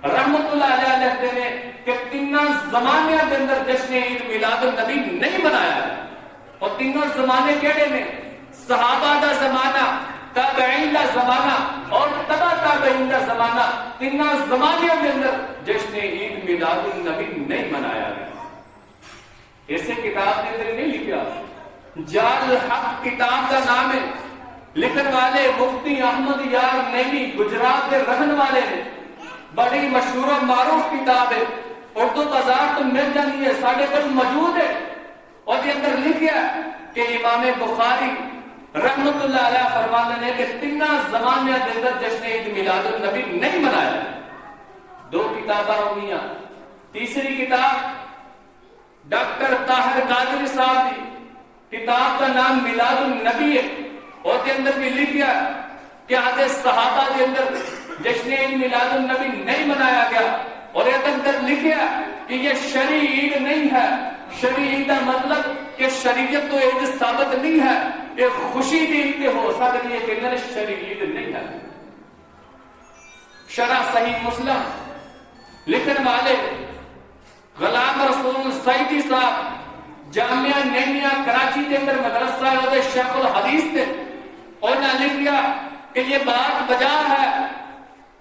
رحمت اللہ علیہ لکھتے ہیں کہ تینوں زمانے کے اندر جشن عید میلاد النبی نہیں منایا ہے، اور تینوں زمانے کیڑے نے؟ صحابہ دا زمانہ، تابعین دا زمانہ اور تبع تابعین دا زمانہ، تینوں زمانے کے اندر جشن عید میلاد النبی نہیں منایا گیا۔ اسے کتاب کے اندر نہیں لکھا، جال حق کتاب کا نام ہے، لکھن والے مفتی احمد یار نیمی گجرات کے رہن والے ہیں، بڑی مشہور و معروف کتاب ہے، اردو بازار تو مل جاتی ہے، ساڑھے پر موجود ہے، اور یہ اندر لکھا کہ امام بخاری رحمت اللہ علیہ فرماتے ہیں کہ تینوں زمانے کے اندر جشن عید میلاد النبی نہیں منایا۔ دو کتابیں ہوئی، تیسری کتاب ڈاکٹر طاہر قادری صاحب کی کتاب کا نام میلاد النبی ہے، اور کے اندر بھی لکھا کہ عہد صحابہ کے اندر جشن عید میلاد النبی نہیں منایا گیا، اور یہ اندر لکھا کہ یہ شرعی عید نہیں ہے۔ شرعی عید کا مطلب کہ شریعت تو عید ثابت نہیں ہے، یہ خوشی کی عید ہو سکتی ہے کہ نہیں، شرعی عید نہیں ہے۔ شرح صحیح مسلم لکھن والے غلام رسول سعیدی صاحب جامعہ نیمیا کراچی کے اندر مدرسہ ہے، شیخ الحدیث تھے، اور نے لکھا کہ یہ بات بجا ہے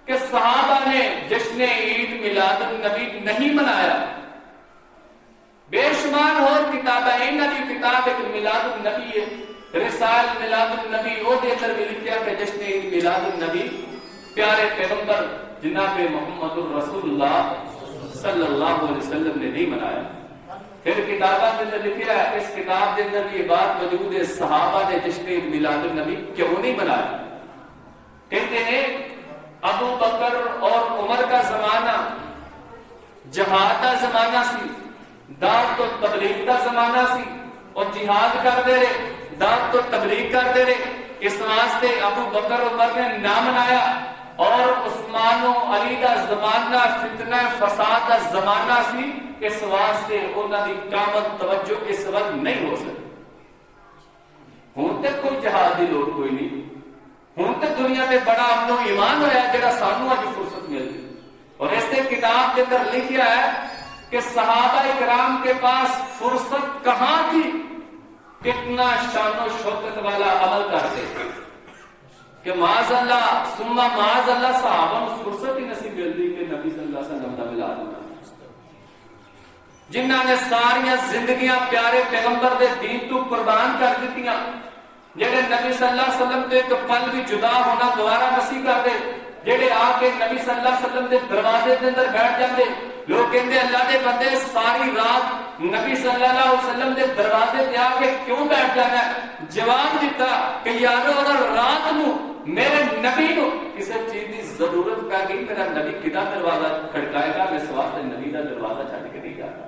کہ صحابہ نے جشن عید میلاد النبی نہیں منایا۔ بے شمار اور کتابیں، انہوں نے کتاب ایک میلاد النبی ہے، رسائل میلاد النبی، اور دے اندر بھی لکھا کہ جشن عید میلاد النبی پیارے پیغمبر جناب محمد الرسول اللہ صلی اللہ علیہ وسلم نے نہیں منایا۔ پھر کتابات کے اندر لکھا ہے، اس کتاب کے اندر یہ بات موجود ہے صحابہ نے جشن عید میلاد النبی کیوں نہیں منایا۔ کہتے ہیں ابو بکر اور عمر کا زمانہ جہاد کا زمانہ سی، دعوت و تبلیغ کا زمانہ سی، اور جہاد کرتے رہے، دعوت و تبلیغ کرتے رہے، اس واسطے ابو بکر عمر نے نہ منایا، اور عثمان و علی کا زمانہ فتنہ فساد کا زمانہ سی، اس واسطے انہوں نے قامت توجہ اس وقت نہیں ہو سکتی۔ ہوں تک کوئی جہاد کی لوڑ کوئی نہیں، ہوں تو دنیا میں بڑا امن و ایمان ہوا جڑا سانو اج فرصت مل گئی. اور ایسے کتاب کے اندر لکھا ہے کہ صحابہ کرام کے پاس فرصت کہاں تھی, کتنا شان و شوکت والا عمل کرتے کہ معاذ اللہ ثم معاذ اللہ صحابہ کو فرصت ہی نصیب ملتی کہ نبی صلی اللہ علیہ وسلم کا ملاد ہونا, جنہاں نے ساریاں زندگیاں پیارے پیغمبر دے دین تو قربان کر دیتیاں, جڑے نبی صلی اللہ علیہ وسلم دے ایک پل بھی جدا ہونا دوبارہ نصیب کر دے, جڑے آ کے نبی صلی اللہ علیہ وسلم دے دروازے دے اندر بیٹھ جاندے. لوگ کہندے اللہ دے بندے ساری رات نبی صلی اللہ علیہ وسلم دے دروازے تے آ کے کیوں بیٹھ جانا ہے؟ جواب دیتا کہ یارو اگر رات نو میرے نبی نو کسی چیز کی ضرورت پہ گئی, میرا نبی کدا دروازہ کھڑکائے گا, میں سوال نبی کا دروازہ چھڈ کے نہیں جاتا.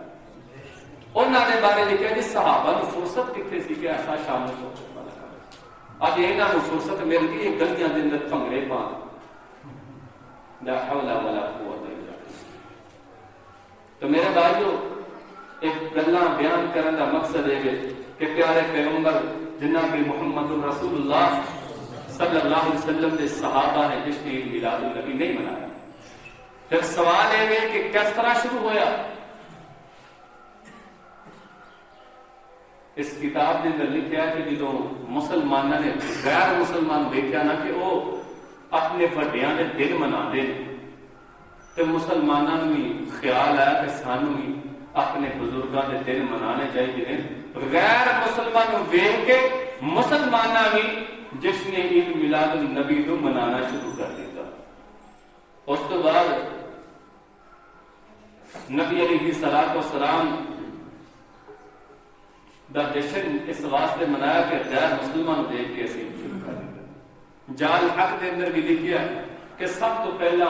انہوں نے بارے لکھا جی صحابہ کی فرصت کتنے سی کہ ایسا شان و شوکت والا کام. اب یہاں فرصت مل گئی ہے گلیاں کے اندر بھنگڑے پا, لا حول ولا قوت الا باللہ. تو میرے بھائیو ایک گلاں بیان کرنے کا مقصد ہے کہ پیارے پیغمبر جناب محمد رسول اللہ صلی اللہ علیہ وسلم کے صحابہ نے جشن میلاد النبی نہیں منایا. پھر سوال ہے کہ کس طرح شروع ہویا؟ اس کتاب کے اندر لکھا ہے کہ جدوں مسلمانوں نے غیر مسلمان دیکھا نا کہ وہ اپنے وڈیاں دے دن مناندے تے مسلمانوں بھی خیال آیا کہ سانو بھی اپنے بزرگاں دے دن منانے چاہیے. غیر مسلمان ویکھ کے مسلماناں بھی جشن عید میلاد النبی تو منانا شروع کر دیتا. اس تو بعد نبی علیہ الصلوۃ والسلام دا جشن اس واسطے منایا کہ غیر مسلمان دیکھ کے اسی شروع کر دیتا. جال حق دے اندر بھی لکھیا کہ سب تو پہلا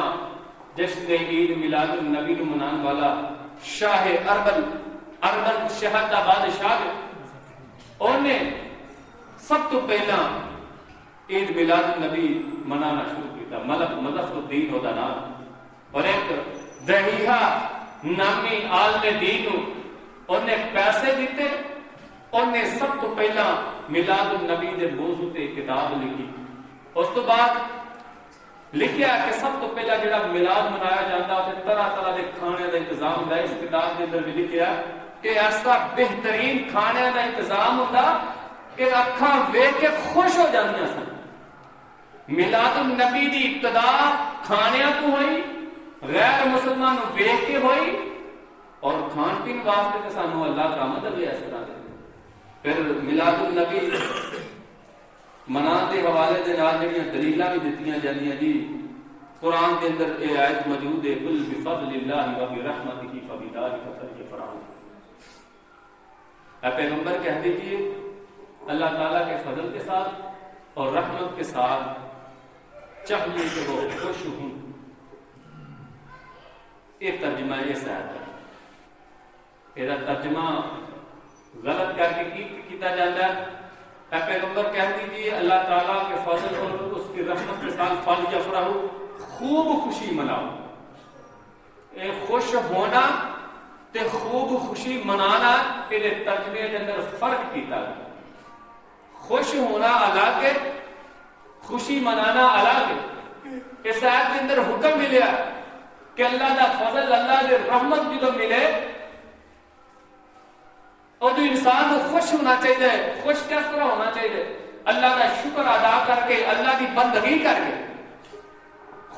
جشن عید میلاد النبی کو منانے والا شاہ اربل شہر دا بادشاہ ہے. انہیں سب تو پہلا عید میلاد النبی منانا شروع کیا. مظفر الدین ہوتا نام, اور ایک دہیہ نامی عالم دین انہیں پیسے دیتے, انہیں سب تو پہلا میلاد النبی دے موضوع تے کتاب لکھی. اس تو بعد لکھیا کہ سب تو پہلا جڑا میلاد منایا جاتا ہے طرح طرح دے کھانے دا انتظام ہوندا ہے. اس کتاب دے اندر بھی لکھیا کہ ایسا بہترین کھانے دا انتظام ہوندا کہ اکھاں ویکھ کے خوش ہو جاندیاں سن. میلاد النبی دی ابتدا کھانیاں تو ہوئی, غیر مسلمان ویکھ کے ہوئی, اور کھان پین واسطے تے سانو اللہ کا مدد ہے. اس طرح دے پھر میلاد النبی منان دے حوالے دے نال جڑیاں دلیلاں بھی دتیاں جاندیاں جی. قرآن کے اندر یہ آیت موجود ہے قل بفضل اللہ وبرحمتہ فبذلک فلیفرحوا. اے پیغمبر کہہ دیجیے اللہ تعالیٰ کے فضل کے ساتھ اور رحمت کے ساتھ چاہیے کہ وہ خوش ہوں. یہ ترجمہ اس آیت ہے. یہ ترجمہ غلط کر کے کیتا جاتا ہے. اے پیغمبر کہہ دیجیے اللہ تعالیٰ کے فضل اور اس کی رحمت کے ساتھ فلیفرحوا, خوب خوشی مناؤ. اے خوش ہونا تے خوب خوشی منانا تیرے ترجمے کے اندر فرق کیتا ہے. خوش ہونا الگ ہے, خوشی منانا الگ ہے. اس آیت کے اندر حکم ملیا کہ اللہ دا فضل اللہ دے رحمت جدو ملے اور تو انسان کو خوش ہونا چاہیے. خوش کس طرح ہونا چاہیے؟ اللہ کا شکر ادا کر کے, اللہ کی بندگی کر کے.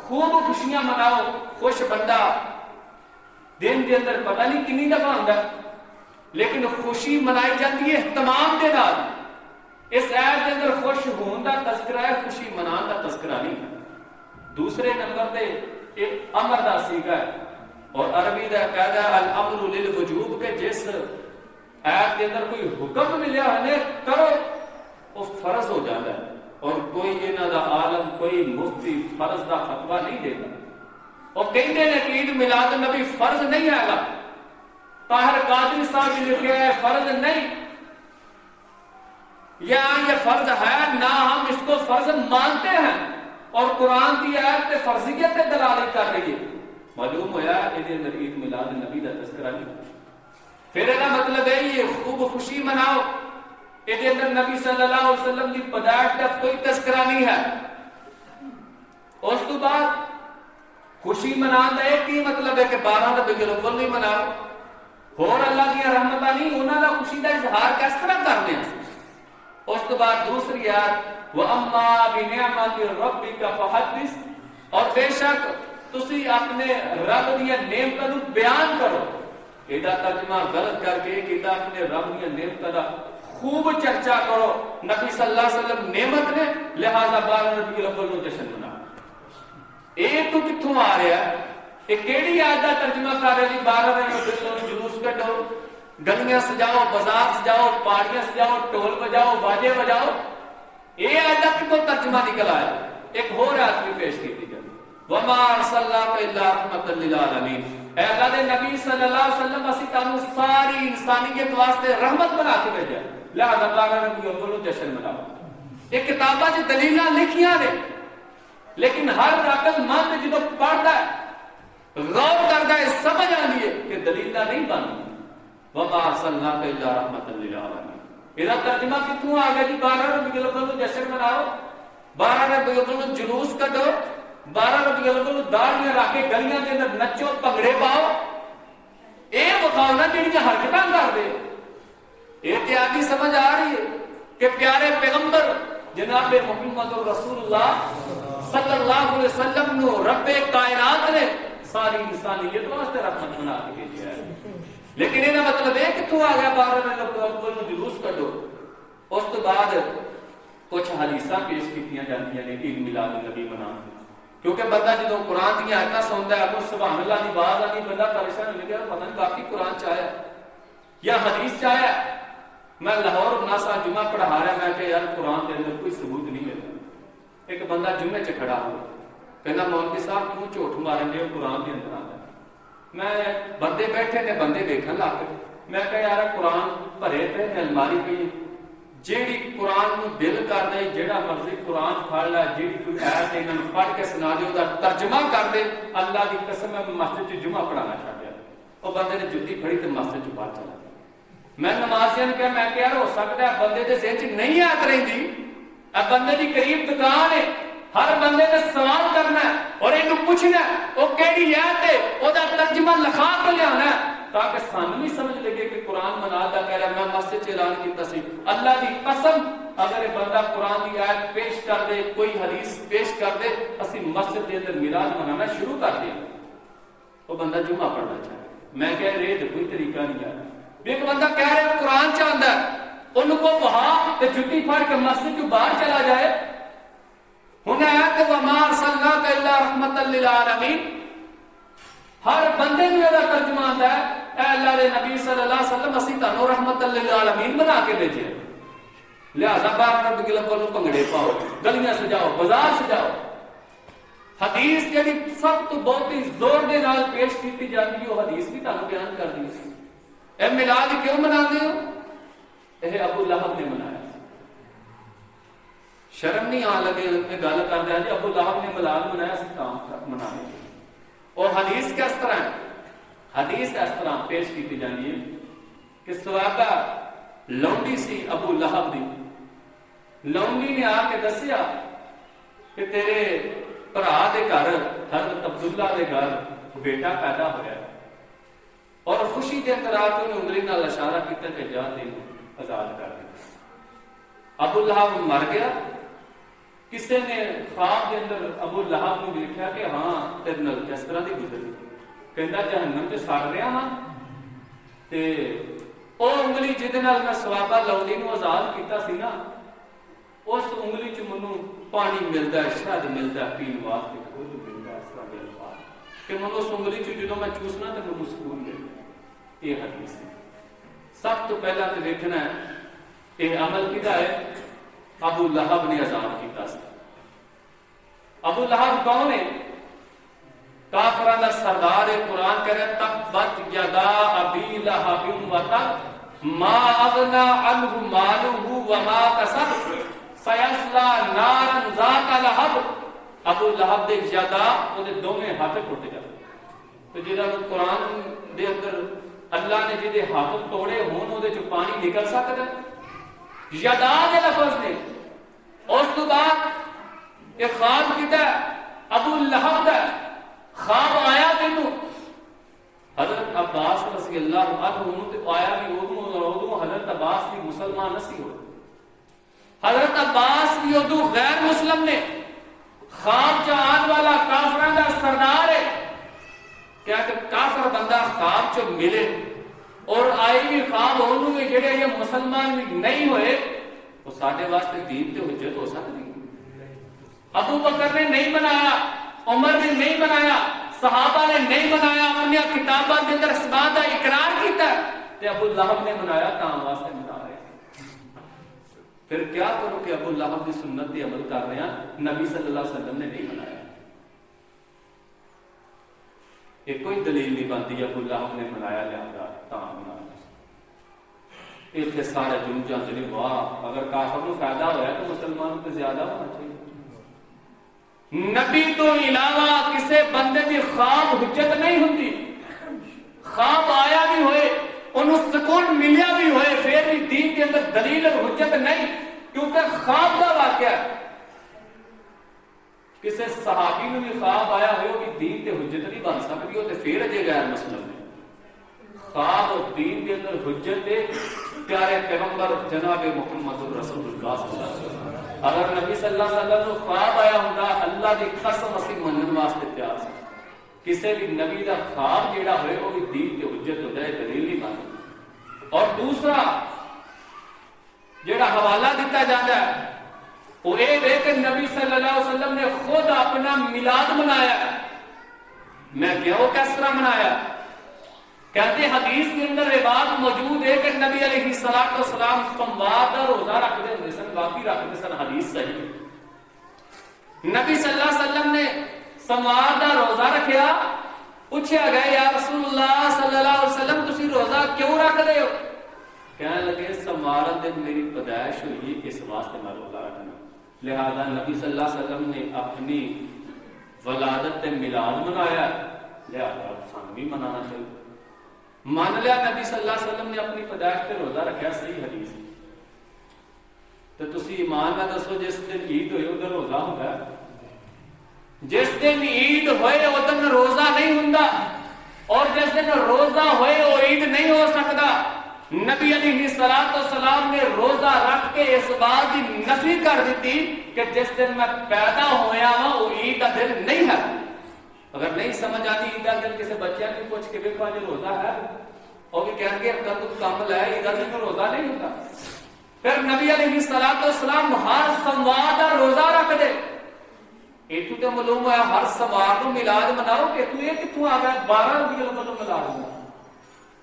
خوب خوشیاں مناؤ. خوش بندہ دن کے اندر پتہ نہیں کنی دفعہ ہوتا, لیکن خوشی منائی جاتی ہے اہتمام کے نال. اس آیت کے اندر خوش ہون دا تذکرہ ہے, خوشی منان دا تذکرہ نہیں. دوسرے نمبر پہ ایک امر دا سیگا ہے, اور عربی دا قاعدہ الامر للوجوب کے جس آیت کے اندر کوئی حکم ملیا ہے کرو وہ فرض ہو جاتا ہے. اور کوئی انہاں دا عالم کوئی مفتی فرض دا فتویٰ نہیں دیتا. اور کہتے ہیں کہ عید میلاد النبی فرض نہیں آئے گا. طاہر قادری صاحب نے لکھا ہے فرض نہیں, یا یہ فرض ہے نہ ہم اس کو فرض مانتے ہیں, اور قرآن کی آیت پہ فرضیت دلالت کر رہی ہے. معلوم ہوا یہ عید میلاد النبی دا تذکرہ نہیں. پھر یہ مطلب ہے یہ خوب خوشی مناؤ. یہ اندر نبی صلی اللہ علیہ وسلم کی پیدائش کا کوئی تذکرہ نہیں ہے. اس تو بعد خوشی منانا ایک ہی مطلب ہے کہ 12 ربیع الاول نہیں مناؤ، اور اللہ کی رحمتہ نہیں انہوں نے خوشی کا اظہار کس طرح کرنے ہیں۔ اس تو بعد دوسری آیت وَأَمَّا بِنِعْمَةِ رَبِّكَ فَحَدِّثْ، اور بے شک تسی اپنے رب دیا نعمتوں کو بیان کرو۔ یہ ترجمہ غلط کر کے کہ اپنے رب دیا نعمتوں کا خوب چرچا کرو۔ نبی صلی اللہ علیہ وسلم نعمت نے، لہذا 12 ربیع الاول کو جشن مناؤ۔ یہ تو کتوں آ رہا ہے؟ یہ کیڑی آیت کا ترجمہ کر رہے ہیں 12 ربیع الاول کو جلوس کٹو، گلیاں سجاؤ، بازار سجاؤ، پارٹیاں سجاؤ، ٹول بجاؤ، باجے بجاؤ؟ یہ آیت کا کتوں ترجمہ نکل آیا؟ ایک اور آیت بھی پیش کی تھی وَمَا أَرْسَلْنَاكَ إِلَّا رَحْمَةً لِلْعَالَمِينَ، اے اللہ دے نبی صلی اللہ علیہ وسلم اسی تانوں ساری انسانیت واسطے رحمت بنا کے بھیجا، لہذا 12 ربیع الاول کو جشن مناؤ۔ یہ کتاباں وچ دلیلاں لکھیاں نے، لیکن ہر عقل مند جدوں پڑھدا ہے، غور کردا ہے، سمجھ آندی ہے کہ دلیلاں نہیں بنتی۔ وَمَا أَرْسَلْنَاكَ إِلَّا رَحْمَةً لِلْعَالَمِينَ، یہ ترجمہ کتوں آ گیا جی 12 ربیع الاول کو جشن مناؤ، 12 ربیع الاول کو جلوس کڈو، 12 ربیع الاول کو داڑیاں رکھ کے گلیاں کے اندر نچو، پگڑے پاؤ، یہ بتاؤ نا جڑیاں حرکتاں کر دے۔ یہ تے آدھی سمجھ آ رہی ہے کہ پیارے پیغمبر جناب محمد رسول اللہ صلی اللہ علیہ وسلم نو رب کائنات نے ساری انسانیت واسطے رحمت بنا کے بھیجا ہے، لیکن یہ مطلب ہے کتوں آ گیا 12 ربیع الاول کو جلوس کڈو۔ اس تو بعد کچھ حدیثاں پیش کیتیاں جاندیاں نے عید میلاد النبی منانے، کیونکہ بندہ جدوں قرآن دی آیتاں سندا ہے اگوں سبحان اللہ دی آواز آندی، بندہ پریشان ہو گیا، پتہ نہیں باقی قرآن چ آیا یا حدیث چ آیا۔ میں لاہور ناسا جمعہ پڑھا رہا، میں کہ یار قرآن دے اندر کوئی ثبوت نہیں ملتا۔ ایک بندہ جمعے چ کھڑا ہو کہنا مولوی صاحب کیوں جھوٹ مارن دے قرآن دے اندر آندا۔ میں بندے بیٹھے نے، بندے دیکھن لگ پے، میں کہ یار قرآن بھرے پے نے الماری پئی، جیڑی قرآن نو دل کر دے، جیڑا مرضی قرآن پڑھ لے، جیڑی کوئی آیت انہاں نوں پڑھ کے سنا دے، دا ترجمہ کر دے، اللہ دی قسم ہے مسجد چ جمعہ پڑھانا چھڈ گیا۔ وہ بندے نے جُتی پھڑی تے مسجد چ باہر چلا گیا۔ میں نمازیاں کہا، میں کہ یار ہو سکتا ہے بندے دے ذہن چ نہیں آیت رہندی، اے بندے دی قریب دکان ہے، ہر بندے نے سوال کرنا ہے اور اینوں پوچھنا ہے او کیڑی آیت ہے، او دا ترجمہ لکھا کے لیانا ہے تاکہ سانوں بھی سمجھ لگے کہ قرآن مناد دا کہہ رہا میں مسجد اعلان کیتا سی۔ اللہ دی قسم اگر یہ بندہ قرآن دی آیت پیش کر دے، کوئی حدیث پیش کر دے، اسی مسجد دے اندر میلاد منانا شروع کر دیں، وہ بندہ جمعہ پڑھنا چاہے۔ میں کہہ رہے تو کوئی طریقہ نہیں آیا۔ ایک بندہ کہہ رہا ہے قرآن چاہتا ہے، ان کو وہاں تے جُتی پھڑ کے مسجد کو باہر چلا جائے۔ ہن ہے کہ وَمَا أَرْسَلْنَاكَ إِلَّا رَحْمَةً لِلْعَالَمِينَ، ہر بندے کو یہ ترجمہ آتا ہے اے اللہ دے نبی صلی اللہ علیہ وسلم اسی تانوں رحمت للعالمین بنا کے بھیجے، لہذا 12 ربیع الاول کو پنگڑے پاؤ، گلیاں سجاؤ، بازار سجاؤ۔ حدیث جڑی سب تو بہت ہی زور دے نال پیش کیتی جاتی ہے، وہ حدیث بھی تانوں بیان کر دی۔ اے میلاد کیوں مناتے ہو؟ یہ ابو لہب نے منایا۔ شرم نہیں آ لگے میں گل کر دیا جی ابو لہب نے میلاد منایا، اسی کام منانے۔ اور حدیث کس طرح ہے؟ حدیث اس طرح پیش کی جاتی ہے کہ سوابہ لونڈی سی ابو لہب دی، لونڈی نے آ کے دسیا کہ تیرے بھرا دے گھر حضرت عبداللہ دے گھر بیٹا پیدا ہوا ہے، اور خوشی کے اندر آ کے انہیں انگلی نال اشارہ کیتا کہ جا تینوں آزاد کر دے۔ ابو لہب مر گیا۔ کسی نے خواب کے اندر ابو لہب نے دیکھا کہ ہاں تیرے نال کس طرح دی گزری، کہندا جہنم تے سڑ رہا ہاں، تے او انگلی جہدے نال میں سوابا لونڈی نو آزاد کیتا سی نا، اس انگلی چ مینوں پانی ملدا ہے، شہد ملدا ہے پین واسطے، خود ملدا ہے، اس طرح دے الفاظ کہ مینوں اس انگلی چ جدوں میں چوسنا تے مینوں سکون ملدا۔ یہ حدیث ہے۔ سب تو پہلا تے دیکھنا ہے یہ عمل کیدا ہے؟ ابو لہب نے آزاد کیتا سی۔ ابو لہب کون ہے؟ کافراں دا سردار قرآن کہہ رہا ہے تبت یدا ابی لہب وتب ما اغنی عنہ مالہ وما کسب سیصلی نارا ذات لہب۔ ابو لہب دے یدا او دے دوویں ہاتھ ٹوٹ گئے۔ تو جہاں قرآن دے اندر اللہ نے جہدے ہاتھ توڑے ہون او دے چ پانی نکل سکدا ہے؟ یدا دے لفظ نے۔ اس تو بعد یہ خواب کیتا ہے رضی اللہ عنہ تے آیا بھی ادو حضرت عباس بھی مسلمان نسی ہو. حضرت عباس بھی ادو غیر مسلم نے خواب جہان والا کافران دا سردار ہے. کیا کہ کافر بندہ خواب جو ملے اور آئی بھی خواب ہونے میں جڑے یہ مسلمان بھی نہیں ہوئے وہ ساڑھے واسطے دین تے حجت ہو سکتی. ابو بکر نے نہیں بنایا, عمر نے نہیں بنایا, صحابہ نے نہیں بنایا, اپنی کتابوں کے اندر اس بات کا اقرار کیتا تے ابو لہب نے بنایا کام واسطے بنا رہے. پھر کیا کرو کہ ابو لہب کی سنت پہ عمل کر رہے ہیں, نبی صلی اللہ علیہ وسلم نے نہیں بنایا. یہ کوئی دلیل نہیں بنتی ابو لہب نے بنایا لہذا کام بنا. اتنے سارے جن جاتے ہیں واہ اگر کافر کو فائدہ ہوا ہے تو مسلمانوں کو زیادہ ہونا چاہیے. نبی تو علاوہ کسی بندے کی خواب حجت نہیں ہوتی. خواب آیا بھی ہوئے انہوں سکون ملیا بھی ہوئے پھر بھی دین کے اندر دلیل اور حجت نہیں, کیونکہ خواب کا واقعہ ہے. کسی صحابی نے بھی خواب آیا ہوئے وہ بھی دین کے حجت نہیں بن سکتی, وہ تو پھر اجے غیر مسلم ہے. خواب اور دین کے اندر حجت ہے پیارے پیغمبر جناب محمد رسول اللہ صلی اللہ علیہ وسلم. اگر نبی صلی اللہ علیہ وسلم کو خواب آیا ہوتا اللہ کی قسم اسی منن واسطے تیار ہے. کسی بھی نبی کا خواب جیڑا ہوئے وہ بھی دین کے حجت ہو جائے, دلیل نہیں بنتی. اور دوسرا جیڑا حوالہ دیتا جاتا ہے وہ یہ ہے کہ نبی صلی اللہ علیہ وسلم نے خود اپنا میلاد منایا. میں کیا وہ کس طرح منایا؟ کہتے حدیث کے اندر یہ بات موجود ہے کہ نبی علیہ السلام سموار کا روزہ رکھتے ہوتے سن, باقی رکھتے سن. حدیث صحیح. نبی صلی اللہ علیہ وسلم نے سموار کا روزہ رکھیا. پوچھا گیا یا رسول اللہ صلی اللہ علیہ وسلم تسی روزہ کیوں رکھ دے ہو؟ کہنے لگے سموار دن میری پیدائش ہوئی اس واسطے میں روزہ رکھنا. لہذا نبی صلی اللہ علیہ وسلم نے اپنی ولادت تے میلاد منایا, لہذا سان بھی منانا چاہیے. مان لیا نبی صلی اللہ علیہ وسلم نے اپنی پیدائش پہ روزہ رکھا, صحیح حدیث. تو تسی ایمان میں دسو جس دن عید ہوئے ادھر روزہ ہوتا ہے؟ جس دن عید ہوئے ادھر روزہ نہیں ہوندا, اور جس دن روزہ ہوئے وہ عید نہیں ہو سکتا. نبی علیہ السلام نے روزہ رکھ کے اس بات کی نفی کر دیتی کہ جس دن میں پیدا ہویا ہوں وہ عید کا دن نہیں ہے. اگر نہیں سمجھ آتی عید کا دن کسی بچہ بھی پوچھ کے دیکھو جو روزہ ہے اور بھی کہہ کے کل کامل ہے, عید کا دن روزہ نہیں ہوتا. پھر نبی علیہ السلام ہر سموار کا روزہ رکھ دے. یہ تو معلوم ہے ہر سموار کو میلاد مناؤ کہ تو یہ کتوں آ گیا 12 ربیع الاول میلاد.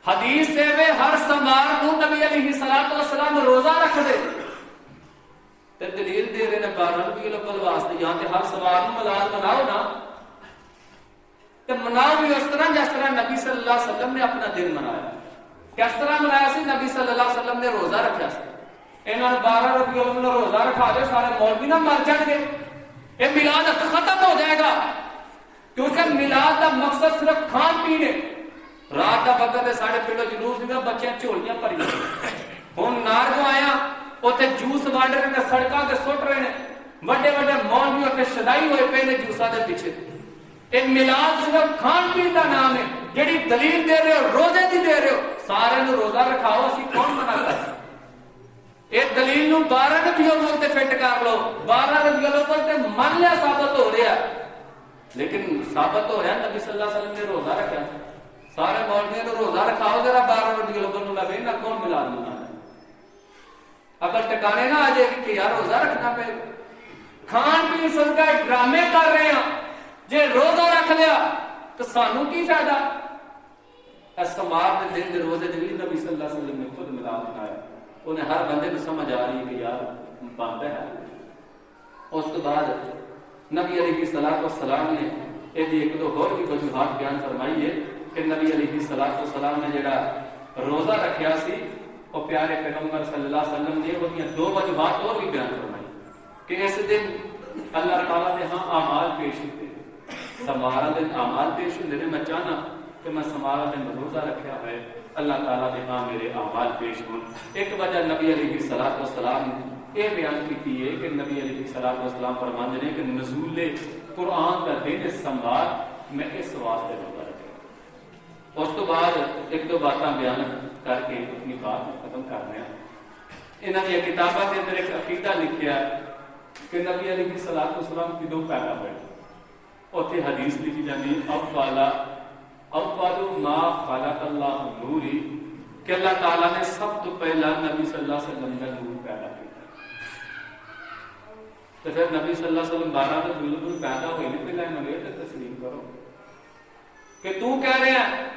حدیث سے میں ہر سموار کو نبی علیہ السلام روزہ رکھ دے. تے دلیل دے رہے ہیں 12 ربیع الاول واسطے یہاں تے ہر سموار کو میلاد مناؤ نا, تو مناؤ بھی اس طرح جس طرح نبی صلی اللہ علیہ وسلم نے اپنا دن منایا. کس طرح منایا سی؟ نبی صلی اللہ علیہ وسلم نے روزہ رکھا سی. انہوں نے 12 ربیع الاول روزہ رکھا دے, سارے مولوی نہ مر جان گے, یہ میلاد ختم ہو جائے گا. کیونکہ میلاد کا مقصد صرف کھان پین ہے. رات کا وقت ہے, سارے پیڑوں جلوس ہوگا, بچے جھولیاں بھری ہوں نار کو آیا اتنے جوس وانڈ رہے ہیں, سڑکوں سے سٹ رہے ہیں, بڑے بڑے مولوی اتنے شدائی ہوئے پے نے جوسا کے پیچھے. یہ میلاد صرف کھان پین کا نام ہے. جہی دلیل دے رہے ہو روزے کی دے رہے ہو, سارے روزہ رکھاؤ, اسی کون منع کر. یہ دلیل نو 12 ربیع الاول تے فٹ کر لو, 12 ربیع الاول تے من لیا ثابت ہو رہا, لیکن ثابت ہو رہا نبی صلی اللہ علیہ وسلم نے روزہ رکھا. سارے مولویوں نے روزہ رکھاؤ ذرا 12 ربیع الاول میں نہ کون میلاد منانا. اگر ٹکانے نہ آ جائے گی کہ یار روزہ رکھنا پہ کھان پین صدقہ ڈرامے کر رہے ہیں, جے روزہ رکھ لیا تو سانو کی فائدہ. سمار دن روزے دن نبی صلی اللہ علیہ وسلم نے خود میلاد منایا. انہیں ہر بندے کو سمجھ آ رہی ہے کہ یار بنتا ہے. اس کے بعد نبی علیہ السلام نے یہ ایک دو اور بھی وجوہات بیان فرمائی ہے کہ نبی علیہ السلام نے جڑا روزہ رکھیا سی وہ پیارے پیغمبر صلی اللہ علیہ وسلم نے وہ دو وجوہات اور بھی بیان فرمائی کہ اس دن اللہ تعالیٰ نے ہاں اعمال پیش ہوتے, سمارا دن اعمال پیش ہوتے. میں چاہنا کہ میں سمارا دن روزہ رکھا ہے, اللہ تعالیٰ نے ہاں میرے اعمال پیش ہوں. ایک وجہ نبی علیہ السلام نے یہ بیان کی ہے کہ نبی علیہ السلام فرماتے ہیں کہ نزول قرآن کا دن سمار میں اس واسطے روزہ رکھا. اس تو بعد ایک دو باتاں بیان کر کے اپنی بات ختم کر رہے ہیں. انہوں نے کتابوں کے اندر ایک عقیدہ لکھیا کہ نبی علیہ الصلوۃ والسلام کدوں پیدا ہوئے. اتنے حدیث لکھی جاتی اول ما خلق اللہ نوری کہ اللہ تعالیٰ نے سب تو پہلا نبی صلی اللہ علیہ وسلم کا نور پیدا کیا. تو پھر نبی صلی اللہ علیہ وسلم 12 تو بالکل پیدا ہوئے نہیں, پہلے مگر تسلیم کرو کہ تو کہہ رہے ہیں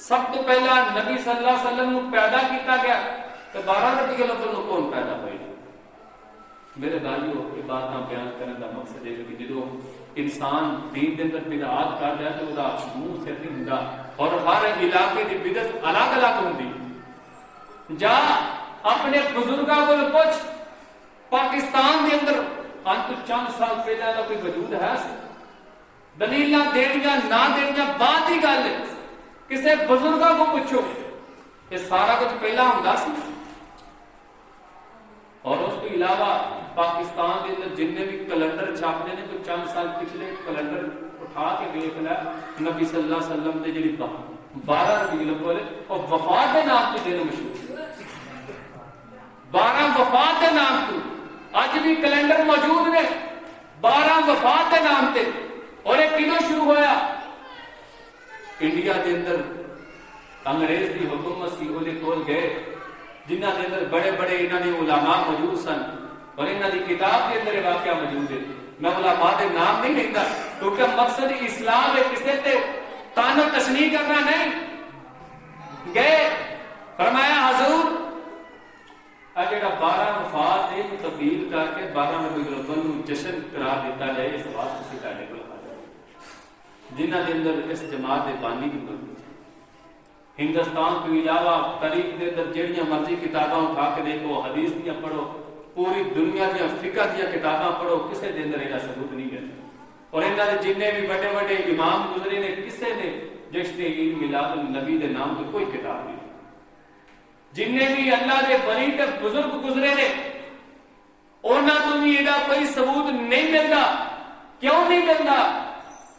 سب تو پہلا نبی صلی اللہ علیہ وسلم کو پیدا کیتا گیا تو 12 نبی الاول کون پیدا ہوئے. میرے بھائیو یہ باتاں بیان کرنے کا مقصد ہے کہ جدو انسان دین دے اندر بدعات کر رہا تو وہ منہ سر نہیں ہوندا اور ہر علاقے کی بدعت الگ الگ ہوندی. جا اپنے بزرگاں کو پوچھ پاکستان دے اندر آج تو چند سال پہلے کا کوئی وجود ہے دلیلاں دینیاں نہ دینیاں بات ہی گل ہے. کسے بزرگاں کو پوچھو یہ سارا کچھ پہلا ہوندا سی. اور اس کے علاوہ پاکستان کے اندر جتنے بھی کیلنڈر چھاپتے ہیں کوئی چند سال پچھلے کیلنڈر اٹھا کے دیکھ لیا نبی صلی اللہ علیہ وسلم کے جڑی 12 ربیع الاول اور وفات کے نام سے دن مشہور 12 وفات کے نام تو اج بھی کیلنڈر موجود نے 12 وفات کے نام سے. اور یہ کدوں شروع ہویا؟ انڈیا کے اندر انگریز کی حکومت سی وہ کول گئے جنہ کے اندر بڑے بڑے انہوں نے علماء موجود سن اور انہوں کی کتاب کے اندر واقعہ موجود ہے. میں علماء کے نام نہیں لیتا کیونکہ مقصد اسلام ہے کسی سے تانو تشنیع کرنا نہیں. گئے فرمایا حضور جڑا 12 وفات ہے تبدیل کر کے 12 ربیع الاول کو جشن قرار دیتا جائے. اس بات سے سکھانے کو جنہ کے اندر اس جماعت کے بانی کی موجود ہندوستان کے علاوہ تاریخ کے اندر جہاں مرضی کتاباں اٹھا کے دیکھو حدیث دیا پڑھو پوری دنیا دیا فقہ دیا کتاباں پڑھو کسے دے اندر یہ ثبوت نہیں ہے. اور انہوں نے جن بھی بڑے بڑے امام گزرے نے کسے نے جشن عید میلاد النبی کے نام کی کوئی کتاب نہیں. جن بھی اللہ کے ولی تے بزرگ گزرے نے انہوں کو بھی یہ کوئی ثبوت نہیں ملتا. کیوں نہیں ملتا؟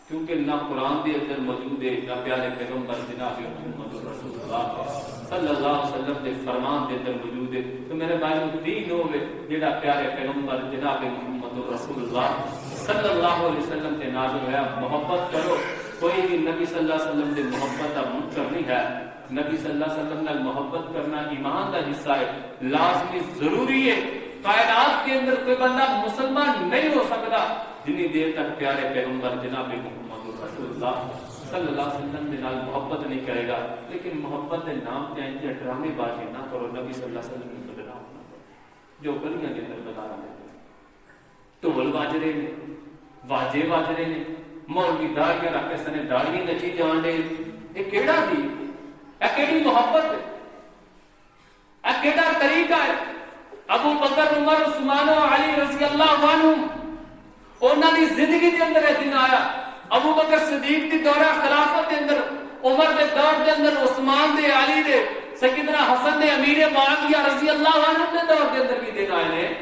کیونکہ نہ قرآن کے اندر موجود ہے نہ پیارے پیغمبر جناب محمد رسول اللہ صلی اللہ علیہ وسلم کے فرمان کے اندر موجود ہے. تو میرے بھائی دین ہوئے جڑا پیارے پیغمبر جناب محمد رسول اللہ صلی اللہ علیہ وسلم کے نازل ہوا. محبت کرو. کوئی بھی نبی صلی اللہ علیہ وسلم سے محبت کا منکر نہیں ہے. نبی صلی اللہ علیہ وسلم نے محبت کرنا ایمان کا حصہ ہے, لازمی ضروری ہے. کائنات کے اندر کوئی بندہ مسلمان نہیں ہو سکتا جنی دیر تک پیارے پیغمبر جناب محمد رسول اللہ صلی اللہ علیہ وسلم کے نال محبت نہیں کرے گا. لیکن محبت کے نام پہ ڈرامے بازی نہ کرو. نبی صلی اللہ علیہ وسلم کو بدنام نہ کرو. جو گلیاں کے اندر بتا رہے ہیں ڈھول واجرے نے واجے واجرے نے مولوی داڑیاں رکھ کے سنے داڑیاں نچی جان دے. یہ کیڑا دی یہ کیڑی محبت ہے؟ یہ کیڑا طریقہ ہے؟ ابو بکر عمر عثمان و علی رضی اللہ عنہ انہوں نے زندگی کے اندر دن آیا. ابو بکر صدیق کی دورہ خلافت کے اندر عمر کے دور کے اندر عثمان دے علی دے سیدنا حسن دے امیر معاویہ رضی اللہ عنہ کے دور کے اندر بھی دن آئے ہیں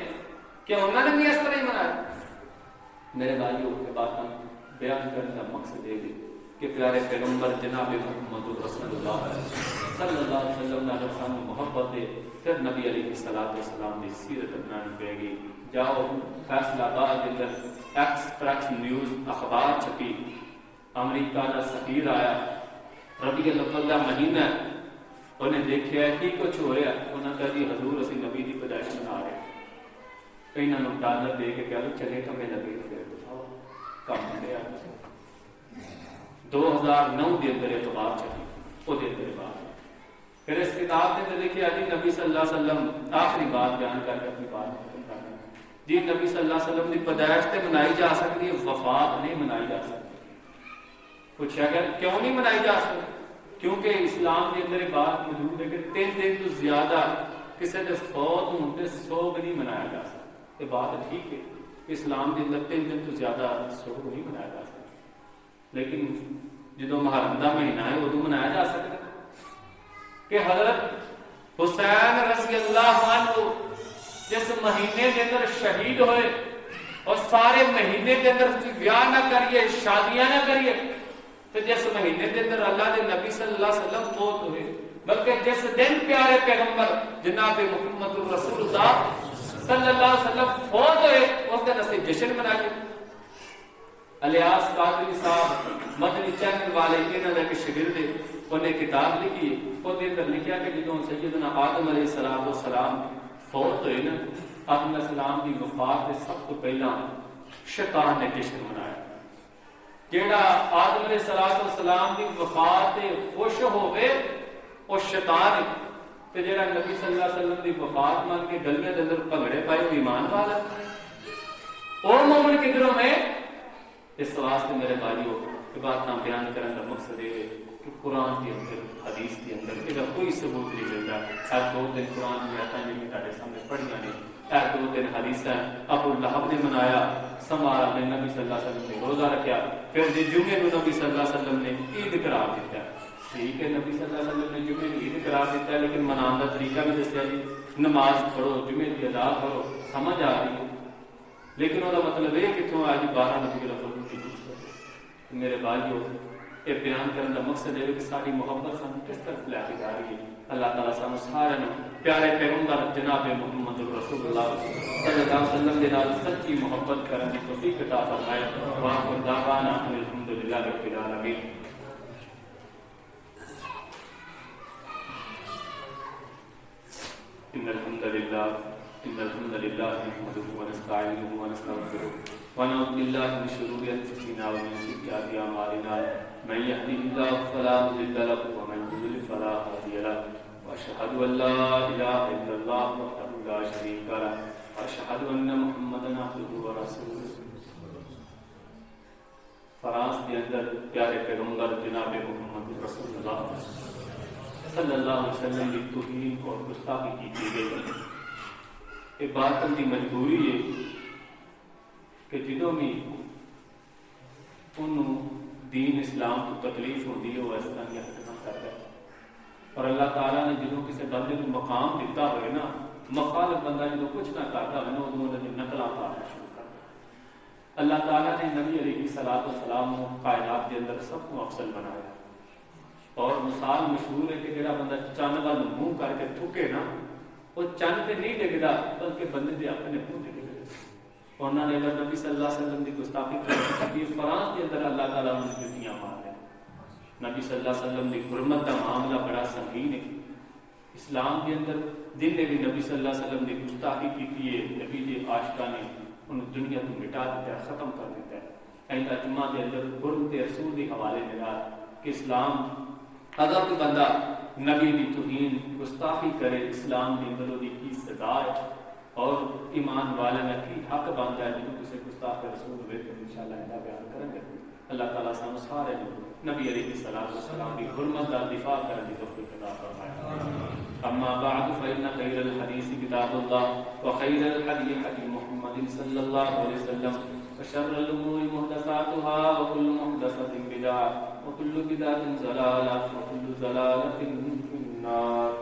کہ انہوں نے بھی اس طرح ہی منایا. میرے بھائیوں کے باتیں بیان کرنے کا مقصد ہے کہ پیارے پیغمبر جناب محمد رسول اللہ صلی اللہ علیہ وسلم نے اگر سانو محبت ہے پھر نبی علیہ السلام کی سیرت اپنانی پڑے گی. جاؤ فیصلہ آباد کے اندر ایکسپریس نیوز اخبار چھپی. امریکہ کا سفیر آیا ربیع الاول کا مہینہ انہیں دیکھا کی کچھ ہو رہا. انہوں نے کہا جی حضور اسی نبی کی پیدائش منا رہے ہیں. کئی نہ ڈالر دے کے کہہ لو چلے کمے لگے کام لیا. 2009 کے اندر اخبار چھپی وہ دے اندر بعد پھر اس کتاب کے اندر لکھا جی نبی صلی اللہ علیہ وسلم آخری بات بیان کر کے اپنی بات ختم کر رہے ہیں. جی نبی صلی اللہ علیہ وسلم کی پیدائش تے منائی جا سکتی ہے, وفات نہیں منائی جا سکتی. پوچھا گیا کیوں نہیں منائی جا سکتی؟ کیونکہ اسلام کے اندر بات موجود ہے کہ 3 دن تو زیادہ کسی کے فوت ہوتے 100 نہیں منایا جا سکتا. یہ بات ٹھیک ہے اسلام کے اندر 3 دن تو زیادہ 100 نہیں منایا جا سکتا. لیکن جدو محرم کا مہینہ ہے ادو منایا جا سکتا کہ حضرت حسین رضی اللہ عنہ جس مہینے کے اندر شہید ہوئے اور سارے مہینے کے اندر بیاہ نہ کریے شادیاں نہ کریے تو جس مہینے کے اندر اللہ کے نبی صلی اللہ علیہ وسلم فوت ہوئے، بلکہ جس دن پیارے پیغمبر جناب محمد رسول اللہ صلی اللہ علیہ وسلم فوت ہوئے اس دن اسی جشن منائیے۔ الیاس قادری صاحب مدنی چینل والے انہوں نے ایک شاگرد انہیں کتاب لکھی، وہ اندر لکھا کہ جدوں سیدنا آدم علیہ السلام فوت ہوئے نا، آدم علیہ السلام کی وفات سے سب تو پہلا شیطان نے جشن منایا۔ جیڑا آدم علیہ السلام کی وفات سے خوش ہوئے وہ شیطان، تے جیڑا نبی صلی اللہ علیہ وسلم کی وفات مان کے گلیاں دے اندر بھنگڑے پائے وہ ایمان والا اور مومن کدھروں میں۔ اس واسطے میرے بھائیو کہ بات نہ بیان کرنے کا مقصد یہ ہے کہ قرآن کے اندر حدیث کے اندر یہ کوئی ثبوت نہیں ملتا۔ ہر 2 دن قرآن کی آیتیں جن کے سامنے پڑھیاں نے، ہر 2 دن حدیثیں ابو لہب نے منایا، سمارا نے نبی صلی اللہ علیہ وسلم نے روزہ رکھا، پھر جی جمعے کو نبی صلی اللہ علیہ وسلم نے عید قرار دیتا۔ ٹھیک ہے نبی صلی اللہ علیہ وسلم نے جمعے کی عید قرار دیتا ہے، لیکن منانے کا طریقہ بھی دسیا جی نماز پڑھو، جمعے کی ادا کرو، سمجھ آ رہی ہے، لیکن وہ مطلب یہ کتوں آج 12 نبی رسول کی دوسرے۔ میرے بھائیو یہ بیان کرنے کا مقصد ہے کہ ساری محبت سانو کس طرف لے کے جا رہی ہے۔ اللہ تعالیٰ سانو سارے پیارے پیغمبر جناب محمد رسول اللہ صلی اللہ علیہ وسلم کے نال سچی محبت کرنے کی توفیق عطا فرمائے۔ وآخر دعوانا ان الحمدللہ رب العالمین۔ ان الحمد لله نحمده ونستعينه ونستغفره ونعوذ بالله من شرور انفسنا ومن سيئات اعمالنا من يهده الله فلا مضل له ومن يضلل فلا هادي له واشهد ان لا اله الا الله وحده لا شريك له واشهد ان محمدا عبده ورسوله۔ فرانس کے اندر پیارے پیغمبر جناب محمد رسول اللہ صلی اللہ علیہ وسلم کی توہین اور گستاخی کی گئی۔ یہ بات کی مجبوری ہے کہ جدوں بھی انہوں دین اسلام کو تکلیف ہوتی ہے وہ اس طرح کی حرکت کرتا ہے، اور اللہ تعالیٰ نے جدوں کسی بندے کو مقام دیتا ہوئے نا، مخالف بندہ جدوں کچھ نہ کرتا ہوئے نا ادوں نے نقلاں پانا شروع کر دیا۔ اللہ تعالیٰ نے نبی علیہ السلام کو کائنات کے اندر سب کو افضل بنایا، اور مثال مشہور ہے کہ جڑا بندہ چند وال منہ کر کے تھوکے نا وہ چند پہ نہیں ڈگدا بلکہ بندے دے اپنے منہ تے ڈگدا۔ اور انہوں نے اگر نبی صلی اللہ علیہ وسلم کی گستاخی کی فرانس کے اندر اللہ تعالیٰ نے جوتیاں مار دیں۔ نبی صلی اللہ علیہ وسلم کی حرمت کا معاملہ بڑا سنگین ہے۔ اسلام کے اندر جن نے بھی نبی صلی اللہ علیہ وسلم کی گستاخی کی ہے، نبی کے عاشقاں نے انہوں دنیا کو مٹا دیتا ہے، ختم کر دیتا ہے۔ ایندا جمعہ کے اندر حرمت رسول کے حوالے میں کہ اسلام اگر کوئی بندہ نبی کی توہین گستاخی کرے اسلام کے اندر وہ کی سزا ہے، اور ایمان والے میں کی حق بنتا ہے جب کسی گستاخ رسول ہوئے تو انشاءاللہ ایسا بیان کریں گے۔ اللہ تعالیٰ سانو سارے نبی علیہ السلام کی حرمت کا دفاع کرنے کی توفیق عطا فرمائے۔ اما بعد فإن خير الحديث كتاب الله وخير الهدي هدي محمد صلى الله عليه وسلم وشر الأمور محدثاتها وكل محدثة بدعة وكل بدعة ضلالة وكل ضلالة في النار۔